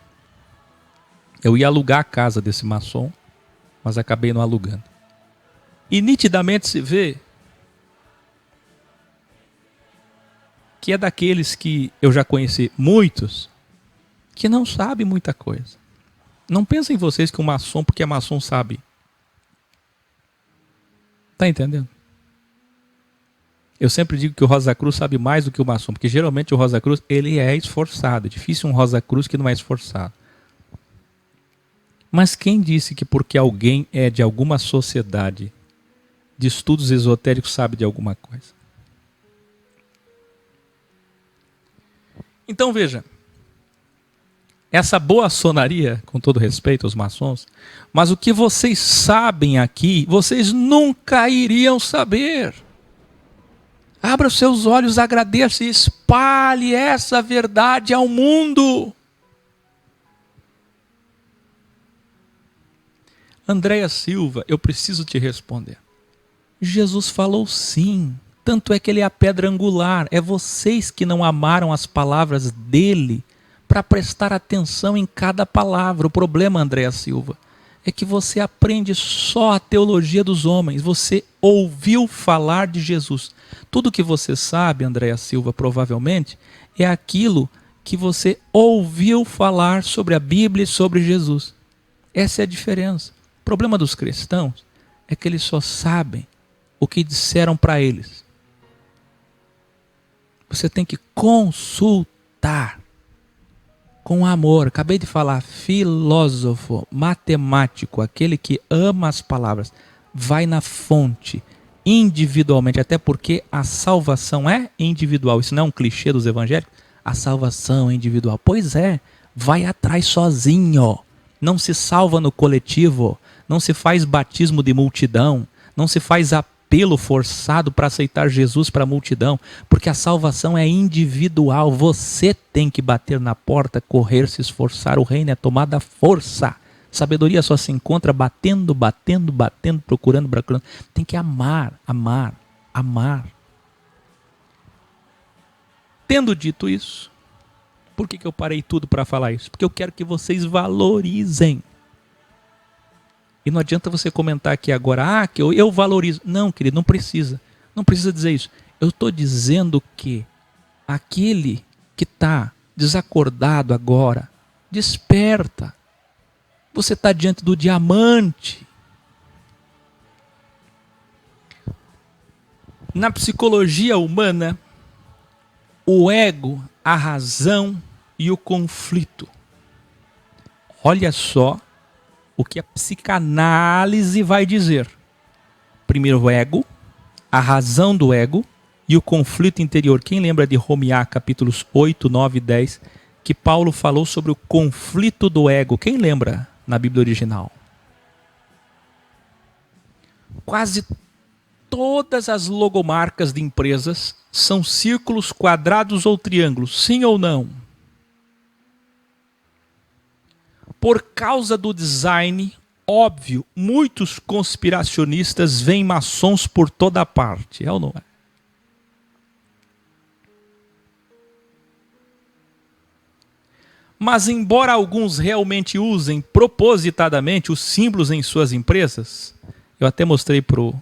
Speaker 1: Eu ia alugar a casa desse maçom, mas acabei não alugando. E nitidamente se vê que é daqueles que eu já conheci muitos, que não sabem muita coisa. Não pensem vocês que o maçom, porque é maçom, sabe. Está entendendo? Eu sempre digo que o Rosa Cruz sabe mais do que o maçom, porque geralmente o Rosa Cruz ele é esforçado. É difícil um Rosa Cruz que não é esforçado. Mas quem disse que porque alguém é de alguma sociedade de estudos esotéricos sabe de alguma coisa? Então veja, essa boa sonaria, com todo respeito aos maçons, mas o que vocês sabem aqui, vocês nunca iriam saber. Abra os seus olhos, agradeça e espalhe essa verdade ao mundo. Andréia Silva, eu preciso te responder. Jesus falou sim, tanto é que ele é a pedra angular. É vocês que não amaram as palavras dele para prestar atenção em cada palavra. O problema, Andréia Silva, é que você aprende só a teologia dos homens. Você ouviu falar de Jesus. Tudo que você sabe, Andréia Silva, provavelmente, é aquilo que você ouviu falar sobre a Bíblia e sobre Jesus. Essa é a diferença. O problema dos cristãos é que eles só sabem o que disseram para eles. Você tem que consultar com amor. Acabei de falar, filósofo, matemático, aquele que ama as palavras, vai na fonte, individualmente, até porque a salvação é individual. Isso não é um clichê dos evangélicos? A salvação é individual. Pois é, vai atrás sozinho. Não se salva no coletivo, não se faz batismo de multidão, não se faz apelo forçado para aceitar Jesus para a multidão, porque a salvação é individual. Você tem que bater na porta, correr, se esforçar. O reino é tomada à força. Sabedoria só se encontra batendo, procurando. Tem que amar. Tendo dito isso, por que eu parei tudo para falar isso? Porque eu quero que vocês valorizem. E não adianta você comentar aqui agora, que eu valorizo. Não, querido, não precisa. Não precisa dizer isso. Eu estou dizendo que aquele que está desacordado agora, desperta. Você está diante do diamante. Na psicologia humana, o ego, a razão e o conflito. Olha só o que a psicanálise vai dizer. Primeiro o ego, a razão do ego e o conflito interior. Quem lembra de Romiá, capítulos 8, 9 e 10, que Paulo falou sobre o conflito do ego? Quem lembra na Bíblia original? Quase todas as logomarcas de empresas são círculos, quadrados ou triângulos, sim ou não? Por causa do design, óbvio, muitos conspiracionistas veem maçons por toda parte, é ou não é? Mas embora alguns realmente usem propositadamente os símbolos em suas empresas, eu até mostrei pro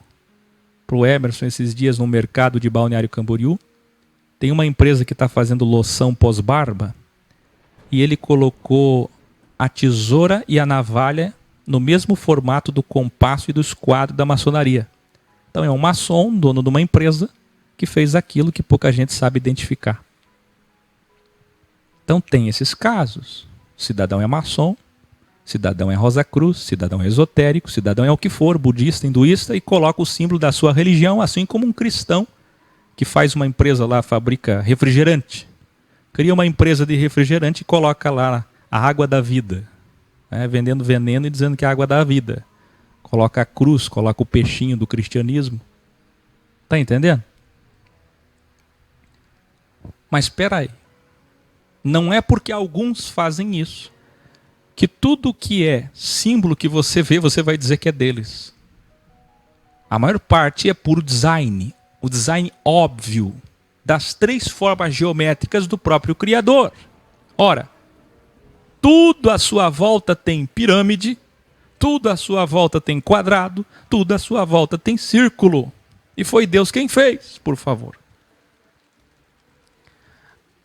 Speaker 1: Emerson esses dias no mercado de Balneário Camboriú, tem uma empresa que está fazendo loção pós-barba, e ele colocou a tesoura e a navalha no mesmo formato do compasso e do esquadro da maçonaria. Então é um maçom, dono de uma empresa, que fez aquilo que pouca gente sabe identificar. Então tem esses casos. Cidadão é maçom, cidadão é Rosa Cruz, cidadão é esotérico, cidadão é o que for, budista, hinduísta, e coloca o símbolo da sua religião, assim como um cristão que faz uma empresa lá, fabrica refrigerante. Cria uma empresa de refrigerante e coloca lá a água da vida, né, vendendo veneno e dizendo que é a água da vida. Coloca a cruz, coloca o peixinho do cristianismo. Está entendendo? Mas espera aí. Não é porque alguns fazem isso que tudo que é símbolo que você vê, você vai dizer que é deles. A maior parte é puro design. O design óbvio das 3 formas geométricas do próprio Criador. Ora, tudo à sua volta tem pirâmide, tudo à sua volta tem quadrado, tudo à sua volta tem círculo. E foi Deus quem fez, por favor.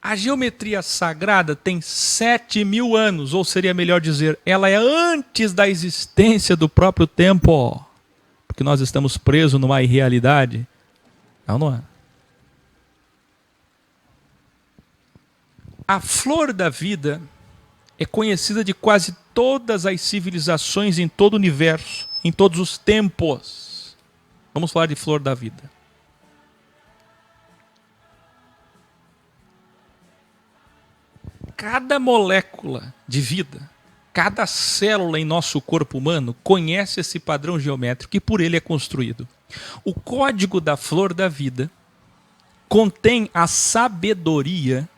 Speaker 1: A geometria sagrada tem 7.000 anos, ou seria melhor dizer, ela é antes da existência do próprio tempo. porque nós estamos presos numa irrealidade. Não é. A flor da vida é conhecida de quase todas as civilizações em todo o universo, em todos os tempos. Vamos falar de flor da vida. Cada molécula de vida, cada célula em nosso corpo humano conhece esse padrão geométrico e por ele é construído. O código da flor da vida contém a sabedoria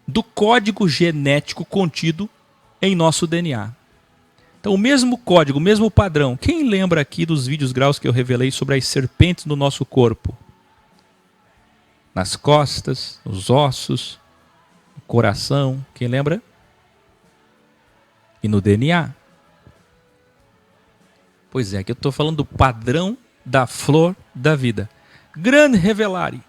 Speaker 1: do código genético contido em nosso DNA. Então, o mesmo código, o mesmo padrão. Quem lembra aqui dos vídeos graus que eu revelei sobre as serpentes no nosso corpo? Nas costas, nos ossos, no coração. Quem lembra? E no DNA. Pois é, aqui eu estou falando do padrão da flor da vida. Grande revelare.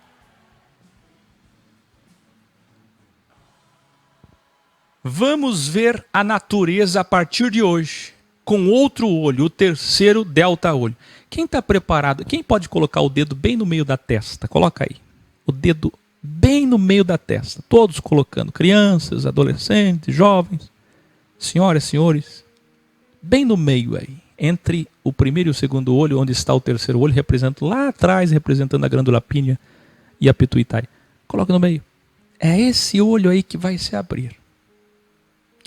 Speaker 1: Vamos ver a natureza a partir de hoje, com outro olho, o terceiro delta olho. Quem está preparado? Quem pode colocar o dedo bem no meio da testa? Coloca aí. O dedo bem no meio da testa. Todos colocando. Crianças, adolescentes, jovens, senhoras, senhores. Bem no meio aí. Entre o primeiro e o segundo olho, onde está o terceiro olho, representando lá atrás, representando a glândula pínea e a pituitária. Coloca no meio. É esse olho aí que vai se abrir.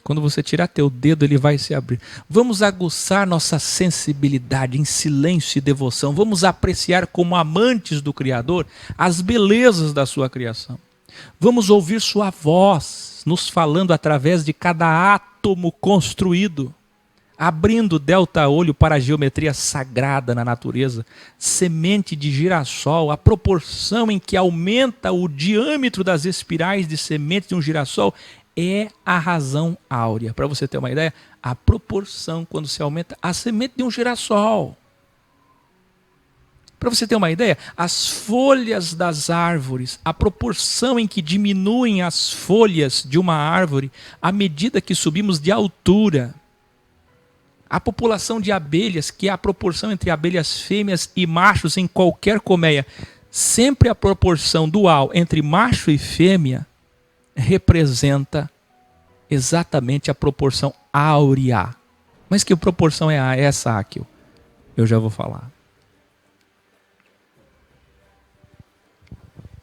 Speaker 1: Quando você tirar teu dedo, ele vai se abrir. Vamos aguçar nossa sensibilidade em silêncio e devoção. Vamos apreciar como amantes do Criador as belezas da sua criação. Vamos ouvir sua voz nos falando através de cada átomo construído, abrindo o delta-olho para a geometria sagrada na natureza, semente de girassol, a proporção em que aumenta o diâmetro das espirais de semente de um girassol é a razão áurea. Para você ter uma ideia, a proporção quando se aumenta a semente de um girassol. Para você ter uma ideia, as folhas das árvores, a proporção em que diminuem as folhas de uma árvore à medida que subimos de altura. A população de abelhas, que é a proporção entre abelhas fêmeas e machos em qualquer colmeia, sempre a proporção dual entre macho e fêmea representa exatamente a proporção áurea. Mas que proporção é essa aqui? Eu já vou falar.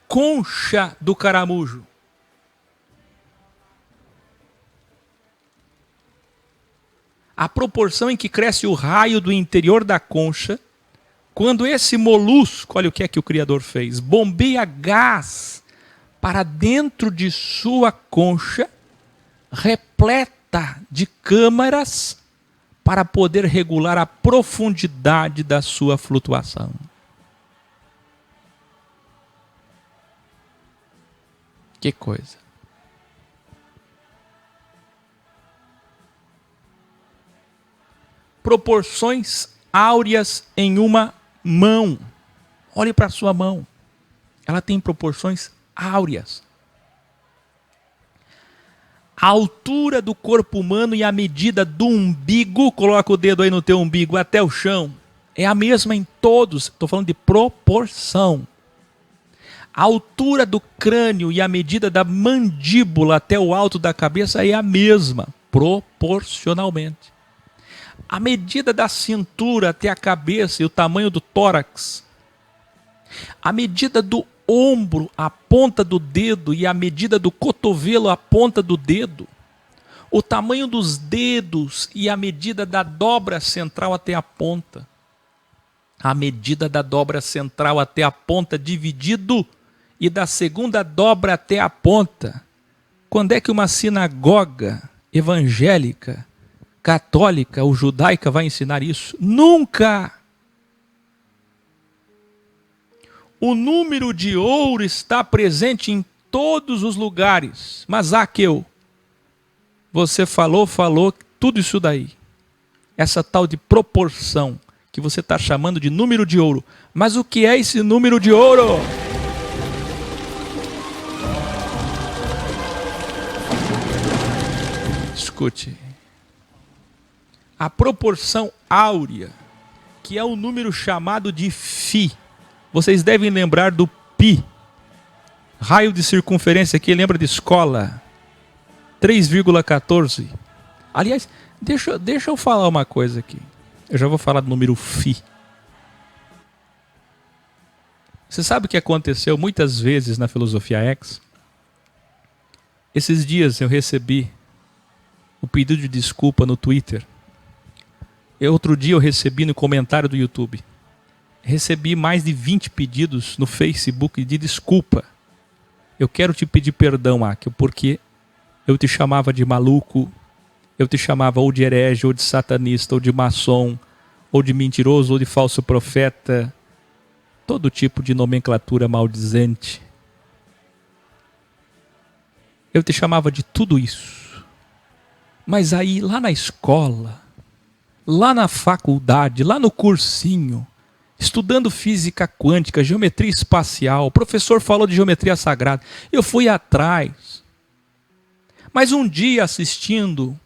Speaker 1: Concha do caramujo. A proporção em que cresce o raio do interior da concha, quando esse molusco, olha o que é que o Criador fez, bombeia gás para dentro de sua concha, repleta de câmaras para poder regular a profundidade da sua flutuação. Que coisa. Proporções áureas em uma mão. Olhe para a sua mão. Ela tem proporções áureas. A altura do corpo humano e a medida do umbigo, coloca o dedo aí no teu umbigo até o chão, é a mesma em todos. Estou falando de proporção. A altura do crânio e a medida da mandíbula até o alto da cabeça é a mesma, proporcionalmente. A medida da cintura até a cabeça e o tamanho do tórax. A medida do ombro, a ponta do dedo, e a medida do cotovelo, a ponta do dedo. O tamanho dos dedos e a medida da dobra central até a ponta. A medida da dobra central até a ponta dividido e da segunda dobra até a ponta. Quando é que uma sinagoga evangélica, católica ou judaica vai ensinar isso? Nunca! O número de ouro está presente em todos os lugares. Mas Zaqueu, você falou tudo isso daí. Essa tal de proporção que você está chamando de número de ouro. Mas o que é esse número de ouro? Escute. A proporção áurea que é um número chamado de Φ. Vocês devem lembrar do π. Raio de circunferência aqui, lembra de escola? 3,14. Aliás, deixa eu falar uma coisa aqui. Eu já vou falar do número Φ. Você sabe o que aconteceu muitas vezes na Filosofia X? Esses dias eu recebi o pedido de desculpa no Twitter. Outro dia eu recebi no comentário do YouTube. Recebi mais de 20 pedidos no Facebook de desculpa. Eu quero te pedir perdão, Akio, porque eu te chamava de maluco, eu te chamava ou de herege, ou de satanista, ou de maçom, ou de mentiroso, ou de falso profeta. Todo tipo de nomenclatura maldizente. Eu te chamava de tudo isso. Mas aí, lá na escola, lá na faculdade, lá no cursinho, estudando física quântica, geometria espacial, o professor falou de geometria sagrada, eu fui atrás. Mas um dia assistindo,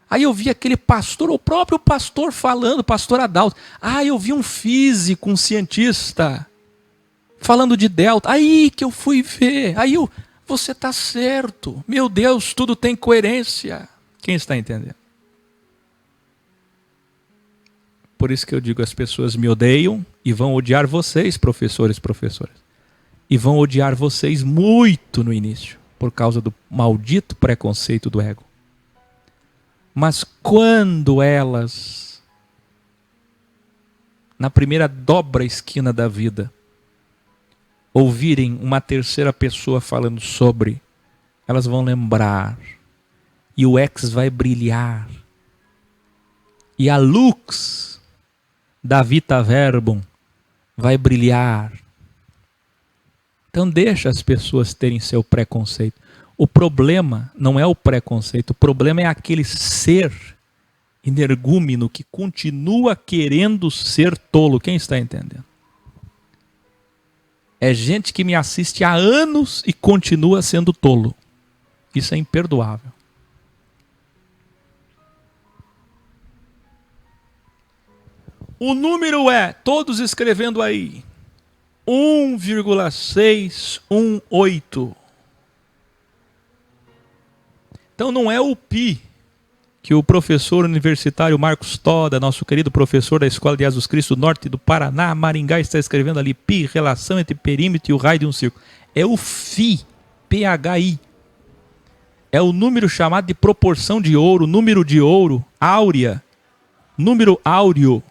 Speaker 1: aí eu vi aquele pastor, o próprio pastor falando, pastor Adalto. Eu vi um físico, um cientista, falando de delta. Aí que eu fui ver, você está certo. Meu Deus, tudo tem coerência. Quem está entendendo? Por isso que eu digo, as pessoas me odeiam e vão odiar vocês, professores, professoras. E vão odiar vocês muito no início, por causa do maldito preconceito do ego. Mas quando elas, na primeira dobra esquina da vida, ouvirem uma terceira pessoa falando sobre, elas vão lembrar. E o X vai brilhar. E a luz da Vita Verbum vai brilhar. Então deixa as pessoas terem seu preconceito. O problema não é o preconceito, o problema é aquele ser energúmeno que continua querendo ser tolo. Quem está entendendo? É gente que me assiste há anos e continua sendo tolo. Isso é imperdoável. O número é, todos escrevendo aí, 1,618. Então não é o π que o professor universitário Marcos Toda, nosso querido professor da Escola de Jesus Cristo Norte do Paraná, Maringá, está escrevendo ali, π, relação entre perímetro e o raio de um círculo. É o Φ, PHI. É o número chamado de proporção de ouro, número de ouro, áurea, número áureo,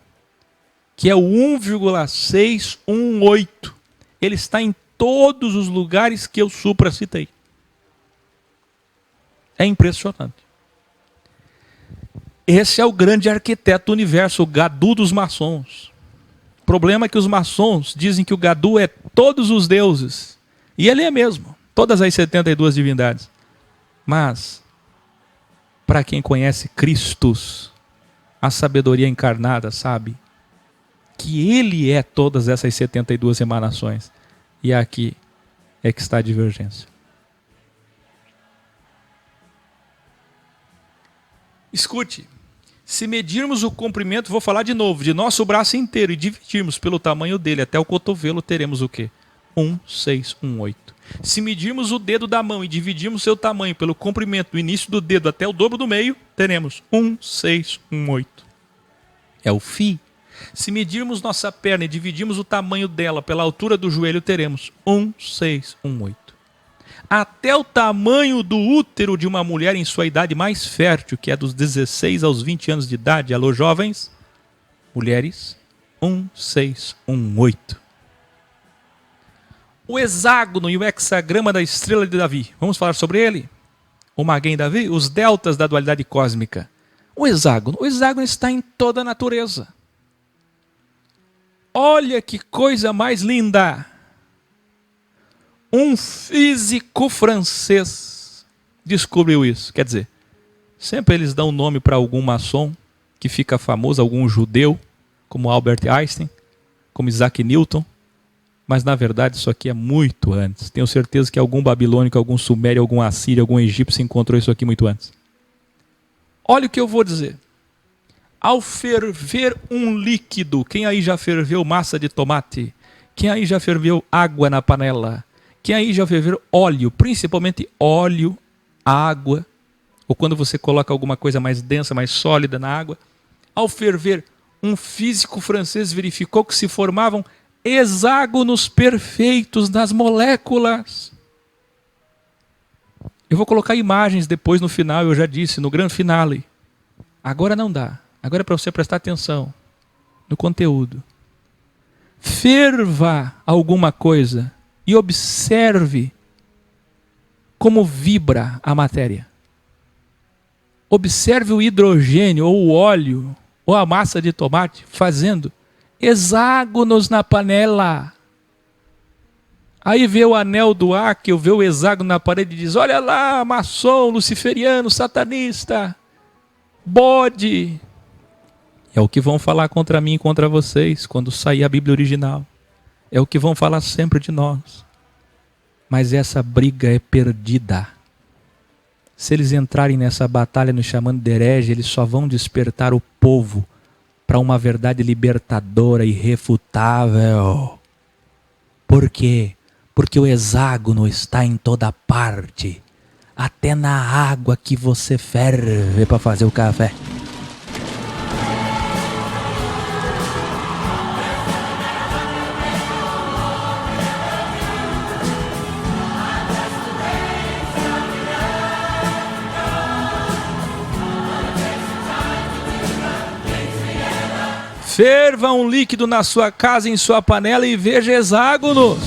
Speaker 1: que é o 1,618. Ele está em todos os lugares que eu supracitei. É impressionante. Esse é o grande arquiteto do universo, o Gadu dos maçons. O problema é que os maçons dizem que o Gadu é todos os deuses. E ele é mesmo, todas as 72 divindades. Mas, para quem conhece Christus, a sabedoria encarnada, sabe que ele é todas essas 72 emanações. E aqui é que está a divergência. Escute, se medirmos o comprimento, vou falar de novo, de nosso braço inteiro e dividirmos pelo tamanho dele até o cotovelo, teremos o quê? 1,618. Se medirmos o dedo da mão e dividirmos seu tamanho pelo comprimento do início do dedo até o dobro do meio, teremos 1,618. É o Φ. Se medirmos nossa perna e dividirmos o tamanho dela pela altura do joelho, teremos 1,618. Até o tamanho do útero de uma mulher em sua idade mais fértil, que é dos 16 aos 20 anos de idade. Alô, jovens? Mulheres? 1,618. O hexágono e o hexagrama da estrela de Davi. Vamos falar sobre ele? O Maguen Davi? Os deltas da dualidade cósmica. O hexágono está em toda a natureza. Olha que coisa mais linda! Um físico francês descobriu isso. Quer dizer, sempre eles dão nome para algum maçom que fica famoso, algum judeu, como Albert Einstein, como Isaac Newton. Mas na verdade isso aqui é muito antes. Tenho certeza que algum babilônico, algum sumério, algum assírio, algum egípcio encontrou isso aqui muito antes. Olha o que eu vou dizer. Ao ferver um líquido, quem aí já ferveu massa de tomate? Quem aí já ferveu água na panela? Quem aí já ferveu óleo, principalmente óleo, água, ou quando você coloca alguma coisa mais densa, mais sólida na água? Ao ferver, um físico francês verificou que se formavam hexágonos perfeitos nas moléculas. Eu vou colocar imagens depois no final, eu já disse, no grande finale. Agora não dá. Agora é para você prestar atenção no conteúdo. Ferva alguma coisa e observe como vibra a matéria. Observe o hidrogênio, ou o óleo, ou a massa de tomate fazendo hexágonos na panela. Aí vê o anel do Áquil, vê o hexágono na parede e diz: olha lá, maçom, luciferiano, satanista, bode. É o que vão falar contra mim e contra vocês quando sair a Bíblia original. É o que vão falar sempre de nós. Mas essa briga é perdida. Se eles entrarem nessa batalha nos chamando de herege, eles só vão despertar o povo para uma verdade libertadora, irrefutável. Por quê? Porque o hexágono está em toda parte. Até na água que você ferve para fazer o café. Ferva um líquido na sua casa, em sua panela, e veja hexágonos.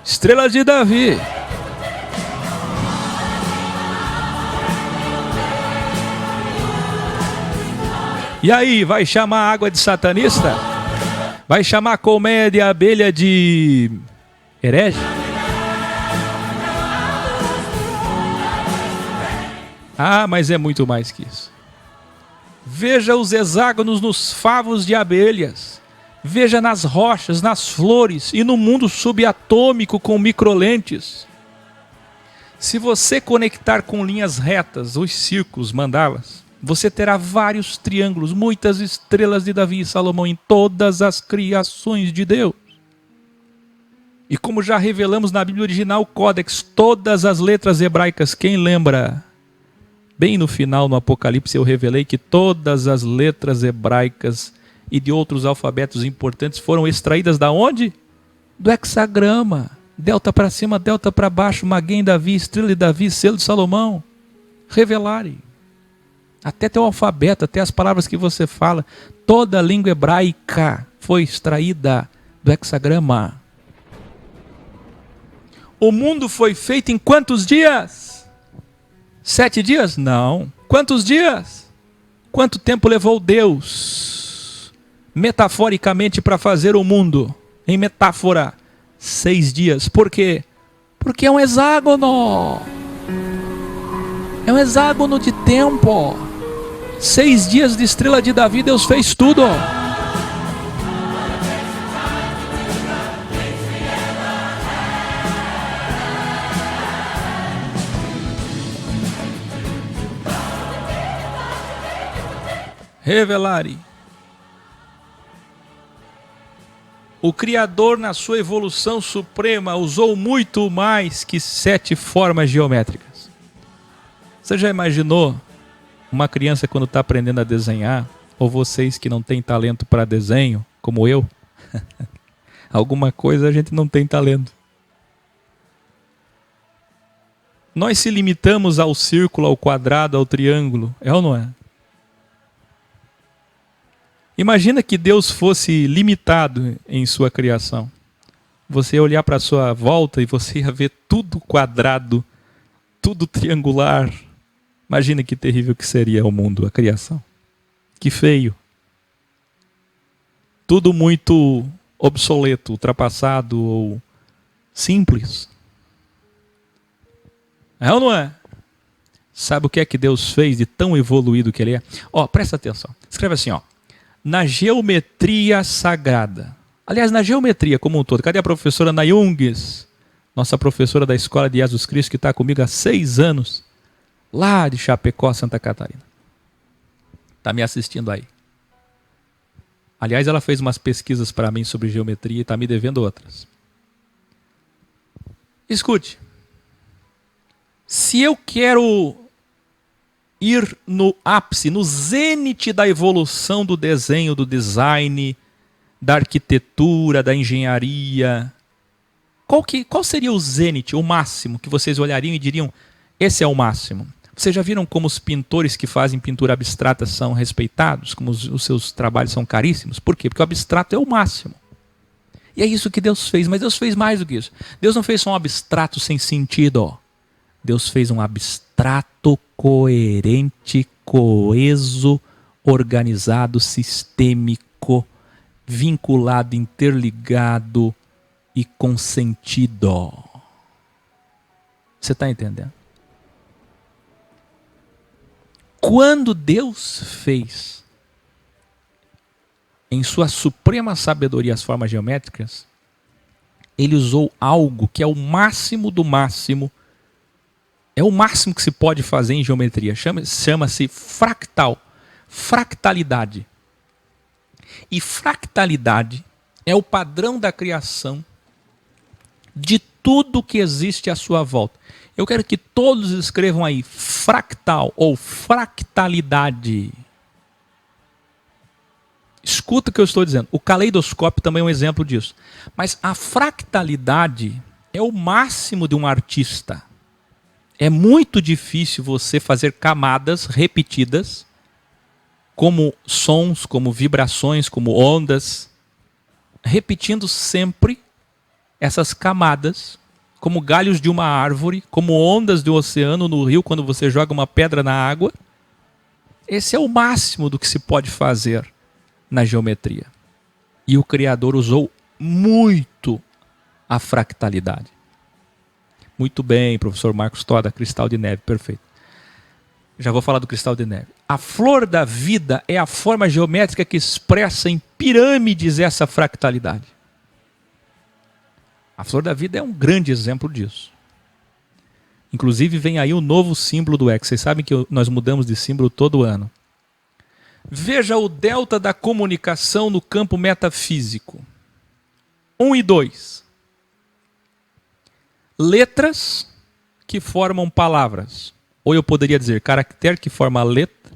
Speaker 1: Estrelas de Davi. E aí, vai chamar a água de satanista? Vai chamar a colmeia de abelha de herege? Ah, mas é muito mais que isso. Veja os hexágonos nos favos de abelhas. Veja nas rochas, nas flores e no mundo subatômico com microlentes. Se você conectar com linhas retas, os círculos, mandalas, você terá vários triângulos, muitas estrelas de Davi e Salomão em todas as criações de Deus. E como já revelamos na Bíblia original, o Códex, todas as letras hebraicas, quem lembra? Bem no final, no Apocalipse, eu revelei que todas as letras hebraicas e de outros alfabetos importantes foram extraídas da onde? Do hexagrama. Delta para cima, delta para baixo, Maguen Davi, estrela de Davi, selo de Salomão. Revelarem. Até teu alfabeto, até as palavras que você fala. Toda a língua hebraica foi extraída do hexagrama. O mundo foi feito em quantos dias? 7 dias? Não. Quantos dias? Quanto tempo levou Deus, metaforicamente, para fazer o mundo? Em metáfora, 6 dias. Por quê? Porque é um hexágono. É um hexágono de tempo. 6 dias de estrela de Davi, Deus fez tudo. Revelare. O Criador, na sua evolução suprema, usou muito mais que 7 formas geométricas. Você já imaginou uma criança quando está aprendendo a desenhar, ou vocês que não têm talento para desenho, como eu? Alguma coisa a gente não tem talento. Nós se limitamos ao círculo, ao quadrado, ao triângulo, é ou não é? Imagina que Deus fosse limitado em sua criação. Você ia olhar para a sua volta e você ia ver tudo quadrado, tudo triangular. Imagina que terrível que seria o mundo, a criação. Que feio. Tudo muito obsoleto, ultrapassado ou simples. É ou não é? Sabe o que é que Deus fez de tão evoluído que Ele é? Presta atenção. Escreve assim, na geometria sagrada. Aliás, na geometria como um todo. Cadê a professora Nayungues? Nossa professora da Escola de Jesus Cristo, que está comigo há 6 anos, lá de Chapecó, Santa Catarina. Está me assistindo aí. Aliás, ela fez umas pesquisas para mim sobre geometria e está me devendo outras. Escute. Se eu quero ir no ápice, no zênite da evolução do desenho, do design, da arquitetura, da engenharia, qual seria o zênite, o máximo, que vocês olhariam e diriam, esse é o máximo? Vocês já viram como os pintores que fazem pintura abstrata são respeitados? Como os seus trabalhos são caríssimos? Por quê? Porque o abstrato é o máximo. E é isso que Deus fez, mas Deus fez mais do que isso. Deus não fez só um abstrato sem sentido. Deus fez um abstrato coerente, coeso, organizado, sistêmico, vinculado, interligado e com sentido. Você está entendendo? Quando Deus fez, em sua suprema sabedoria, as formas geométricas, ele usou algo que é o máximo do máximo, é o máximo que se pode fazer em geometria. Chama-se fractal, fractalidade. E fractalidade é o padrão da criação de tudo que existe à sua volta. Eu quero que todos escrevam aí fractal ou fractalidade. Escuta o que eu estou dizendo. O caleidoscópio também é um exemplo disso. Mas a fractalidade é o máximo de um artista. É muito difícil você fazer camadas repetidas, como sons, como vibrações, como ondas, repetindo sempre essas camadas, como galhos de uma árvore, como ondas do oceano no rio, quando você joga uma pedra na água. Esse é o máximo do que se pode fazer na geometria. E o Criador usou muito a fractalidade. Muito bem, professor Marcos Toda, cristal de neve, perfeito. Já vou falar do cristal de neve. A flor da vida é a forma geométrica que expressa em pirâmides essa fractalidade. A flor da vida é um grande exemplo disso. Inclusive vem aí o novo símbolo do X. Vocês sabem que nós mudamos de símbolo todo ano. Veja o delta da comunicação no campo metafísico. 1 e 2. Letras que formam palavras. Ou eu poderia dizer caractere que forma a letra,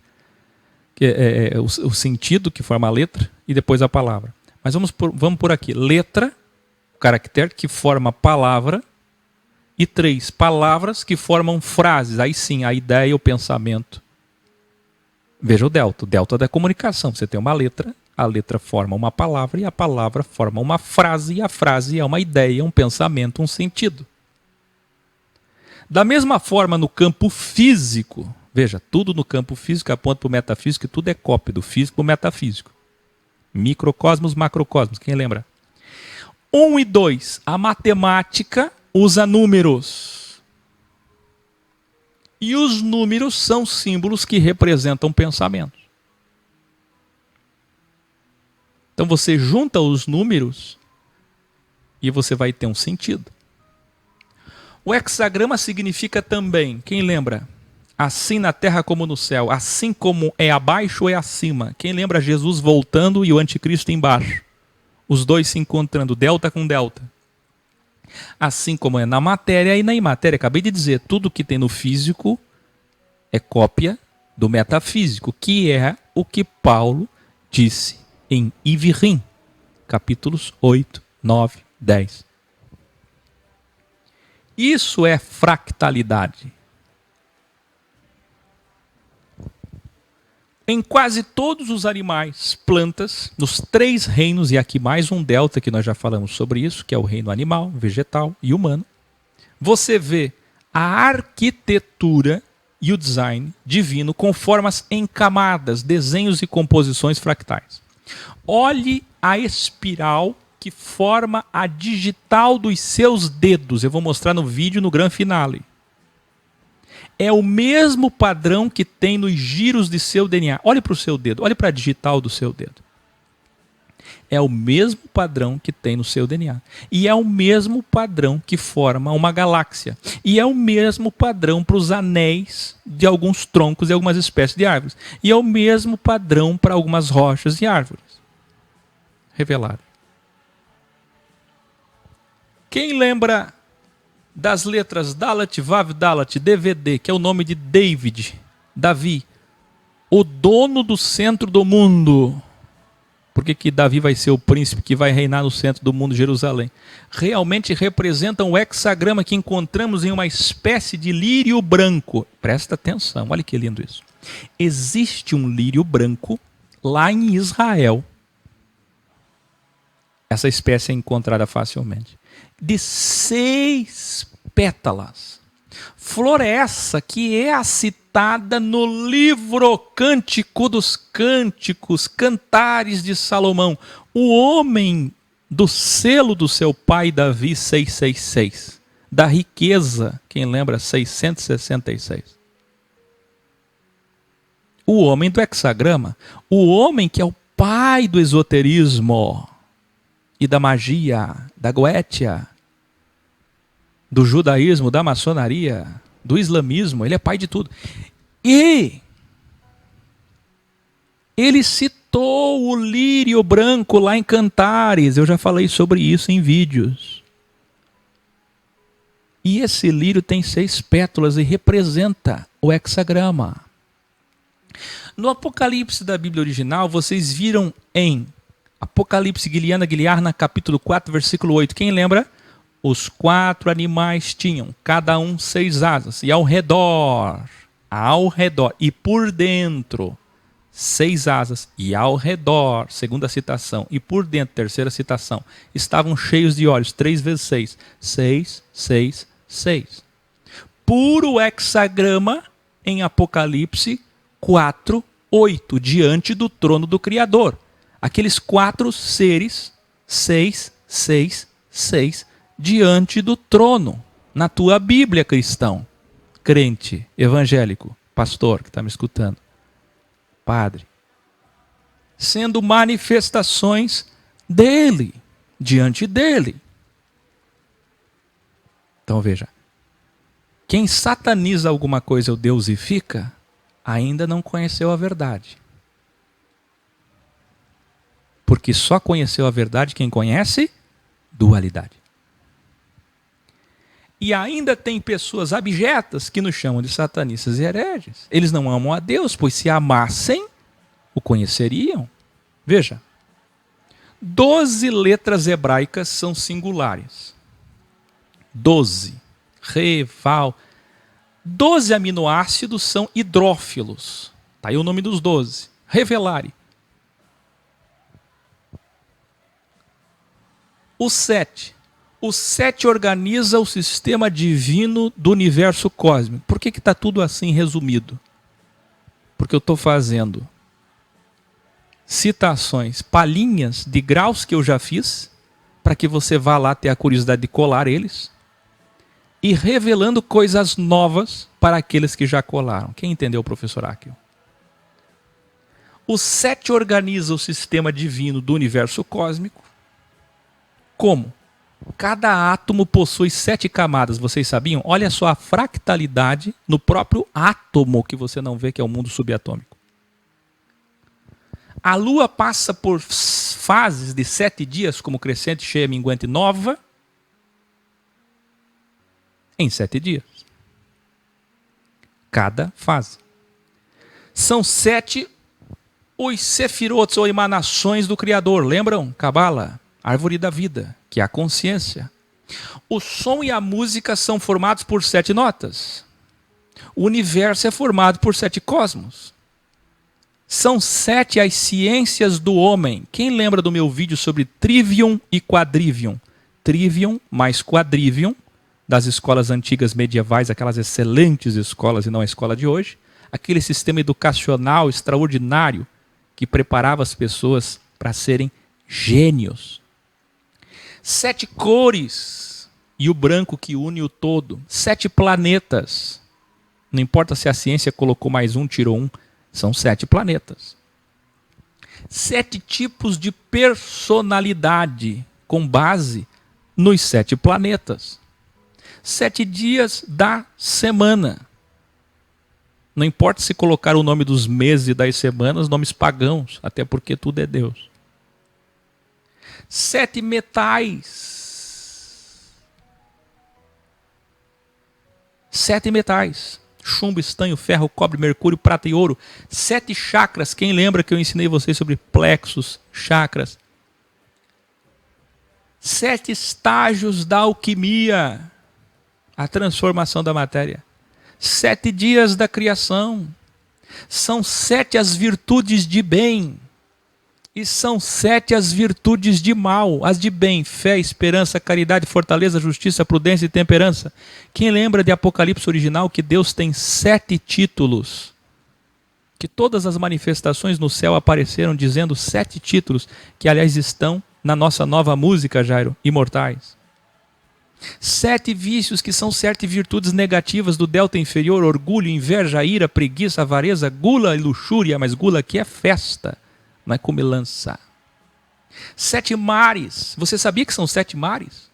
Speaker 1: que é o sentido que forma a letra, e depois a palavra. Mas vamos por aqui. Letra, caractere que forma palavra, e 3 palavras que formam frases. Aí sim, a ideia e o pensamento. Veja o delta da comunicação. Você tem uma letra, a letra forma uma palavra, e a palavra forma uma frase, e a frase é uma ideia, um pensamento, um sentido. Da mesma forma, no campo físico, veja, tudo no campo físico aponta para o metafísico, e tudo é cópia do físico para o metafísico. Microcosmos, macrocosmos, quem lembra? 1 e 2, a matemática usa números. E os números são símbolos que representam pensamentos. Então você junta os números e você vai ter um sentido. O hexagrama significa também, quem lembra? Assim na terra como no céu, assim como é abaixo é acima. Quem lembra Jesus voltando e o anticristo embaixo? Os dois se encontrando, delta com delta. Assim como é na matéria e na imatéria. Acabei de dizer, tudo que tem no físico é cópia do metafísico, que é o que Paulo disse em Ivirim, capítulos 8, 9, 10. Isso é fractalidade. Em quase todos os animais, plantas, nos 3 reinos, e aqui mais um delta que nós já falamos sobre isso, que é o reino animal, vegetal e humano, você vê a arquitetura e o design divino com formas em camadas, desenhos e composições fractais. Olhe a espiral que forma a digital dos seus dedos. Eu vou mostrar no vídeo no grande finale. É o mesmo padrão que tem nos giros de seu DNA. Olhe para o seu dedo, olhe para a digital do seu dedo. É o mesmo padrão que tem no seu DNA. E é o mesmo padrão que forma uma galáxia. E é o mesmo padrão para os anéis de alguns troncos e algumas espécies de árvores. E é o mesmo padrão para algumas rochas e árvores. Revelado. Quem lembra das letras Dalet, Vav, Dalet, DVD, que é o nome de Davi, o dono do centro do mundo? Por que Davi vai ser o príncipe que vai reinar no centro do mundo, Jerusalém? Realmente representam o hexagrama que encontramos em uma espécie de lírio branco. Presta atenção, olha que lindo isso. Existe um lírio branco lá em Israel. Essa espécie é encontrada facilmente. De 6 pétalas. Flor essa que é a citada no livro Cântico dos Cânticos, Cantares de Salomão. O homem do selo do seu pai Davi, 666. Da riqueza, quem lembra, 666. O homem do hexagrama. O homem que é o pai do esoterismo e da magia, da goétia, do judaísmo, da maçonaria, do islamismo, ele é pai de tudo. E ele citou o lírio branco lá em Cantares, eu já falei sobre isso em vídeos. E esse lírio tem 6 pétalas e representa o hexagrama. No Apocalipse da Bíblia original, vocês viram em Apocalipse Guiliana, capítulo 4, versículo 8. Quem lembra? Os 4 animais tinham, cada um 6 asas, e ao redor, e por dentro, 6 asas, e ao redor, segunda citação, e por dentro, terceira citação, estavam cheios de olhos, 3 vezes 6, 6, 6, 6. Puro hexagrama em Apocalipse 4, 8, diante do trono do Criador. Aqueles 4 seres, 6, 6, 6, diante do trono, na tua Bíblia, cristão, crente, evangélico, pastor que está me escutando, padre, sendo manifestações dele, diante dele. Então veja, quem sataniza alguma coisa ou deusifica, ainda não conheceu a verdade. Porque só conheceu a verdade quem conhece dualidade. E ainda tem pessoas abjetas que nos chamam de satanistas e hereges. Eles não amam a Deus, pois se amassem, o conheceriam. Veja, 12 letras hebraicas são singulares. 12. Reval. 12 aminoácidos são hidrófilos. Está aí o nome dos 12. Revelare. O 7. O 7 organiza o sistema divino do universo cósmico. Por que está tudo assim resumido? Porque eu estou fazendo citações, palhinhas de graus que eu já fiz, para que você vá lá ter a curiosidade de colar eles, e revelando coisas novas para aqueles que já colaram. Quem entendeu, professor Akio? O 7 organiza o sistema divino do universo cósmico. Como? Cada átomo possui 7 camadas, vocês sabiam? Olha só a fractalidade no próprio átomo que você não vê, que é o mundo subatômico. A Lua passa por fases de 7 dias, como crescente, cheia, minguante, nova, em 7 dias. Cada fase. São 7 os sefirotes ou emanações do Criador. Lembram? Cabala, árvore da vida, que é a consciência. O som e a música são formados por 7 notas. O universo é formado por 7 cosmos. São 7 as ciências do homem. Quem lembra do meu vídeo sobre trivium e quadrivium? Trivium mais quadrivium, das escolas antigas medievais, aquelas excelentes escolas e não a escola de hoje. Aquele sistema educacional extraordinário que preparava as pessoas para serem gênios. 7 cores e o branco que une o todo. 7 planetas. Não importa se a ciência colocou mais um, tirou um. São 7 planetas. 7 tipos de personalidade com base nos 7 planetas. 7 dias da semana. Não importa se colocar o nome dos meses e das semanas, nomes pagãos, até porque tudo é Deus. 7 metais. 7 metais. Chumbo, estanho, ferro, cobre, mercúrio, prata e ouro. 7 chakras. Quem lembra que eu ensinei vocês sobre plexos, chakras? 7 estágios da alquimia. A transformação da matéria. 7 dias da criação. São 7 as virtudes de bem. E são 7 as virtudes de mal. As de bem, fé, esperança, caridade, fortaleza, justiça, prudência e temperança. Quem lembra de Apocalipse original que Deus tem 7 títulos? Que todas as manifestações no céu apareceram dizendo 7 títulos, que aliás estão na nossa nova música, Jairo, Imortais. 7 vícios que são 7 virtudes negativas do delta inferior: orgulho, inveja, ira, preguiça, avareza, gula e luxúria. Mas gula aqui é festa, não é comilança. 7 mares. Você sabia que são 7 mares?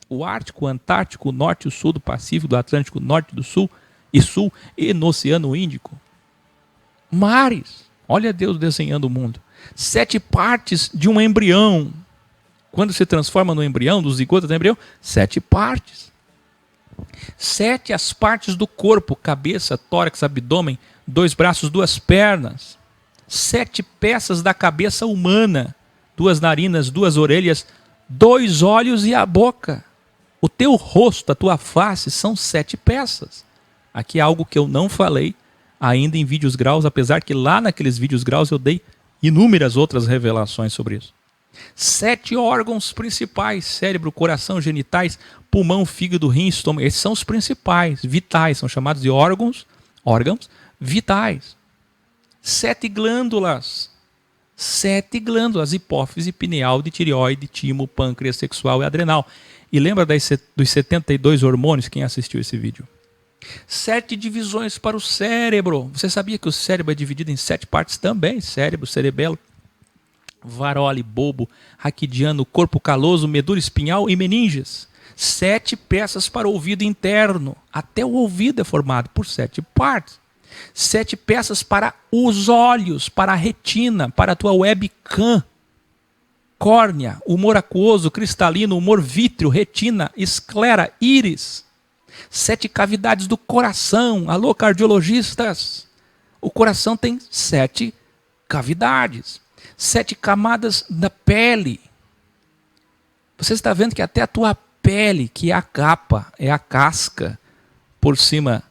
Speaker 1: O Ártico, o Antártico, o Norte, o Sul, do Pacífico, do Atlântico, Norte, do Sul e no Oceano Índico. Mares. Olha Deus desenhando o mundo. 7 partes de um embrião. Quando se transforma no embrião, do zigoto do embrião, 7 partes. 7 as partes do corpo: cabeça, tórax, abdômen, 2 braços, 2 pernas. 7 peças da cabeça humana: 2 narinas, 2 orelhas, 2 olhos e a boca. O teu rosto, a tua face, são 7 peças. Aqui é algo que eu não falei ainda em vídeos graus, apesar que lá naqueles vídeos graus eu dei inúmeras outras revelações sobre isso. 7 órgãos principais: cérebro, coração, genitais, pulmão, fígado, rim, estômago. Esses são os principais, vitais, são chamados de órgãos vitais. 7 glândulas: 7 glândulas: hipófise, pineal, de tireoide, timo, pâncreas, sexual e adrenal. E lembra dos 72 hormônios, quem assistiu esse vídeo? 7 divisões para o cérebro. Você sabia que o cérebro é dividido em 7 partes também? Cérebro, cerebelo, varole, bulbo, raquidiano, corpo caloso, medula espinhal e meninges. 7 peças para o ouvido interno. Até o ouvido é formado por 7 partes. 7 peças para os olhos, para a retina, para a tua webcam. Córnea, humor aquoso, cristalino, humor vítreo, retina, esclera, íris. 7 cavidades do coração. Alô, cardiologistas. O coração tem 7 cavidades. 7 camadas da pele. Você está vendo que até a tua pele, que é a capa, é a casca por cima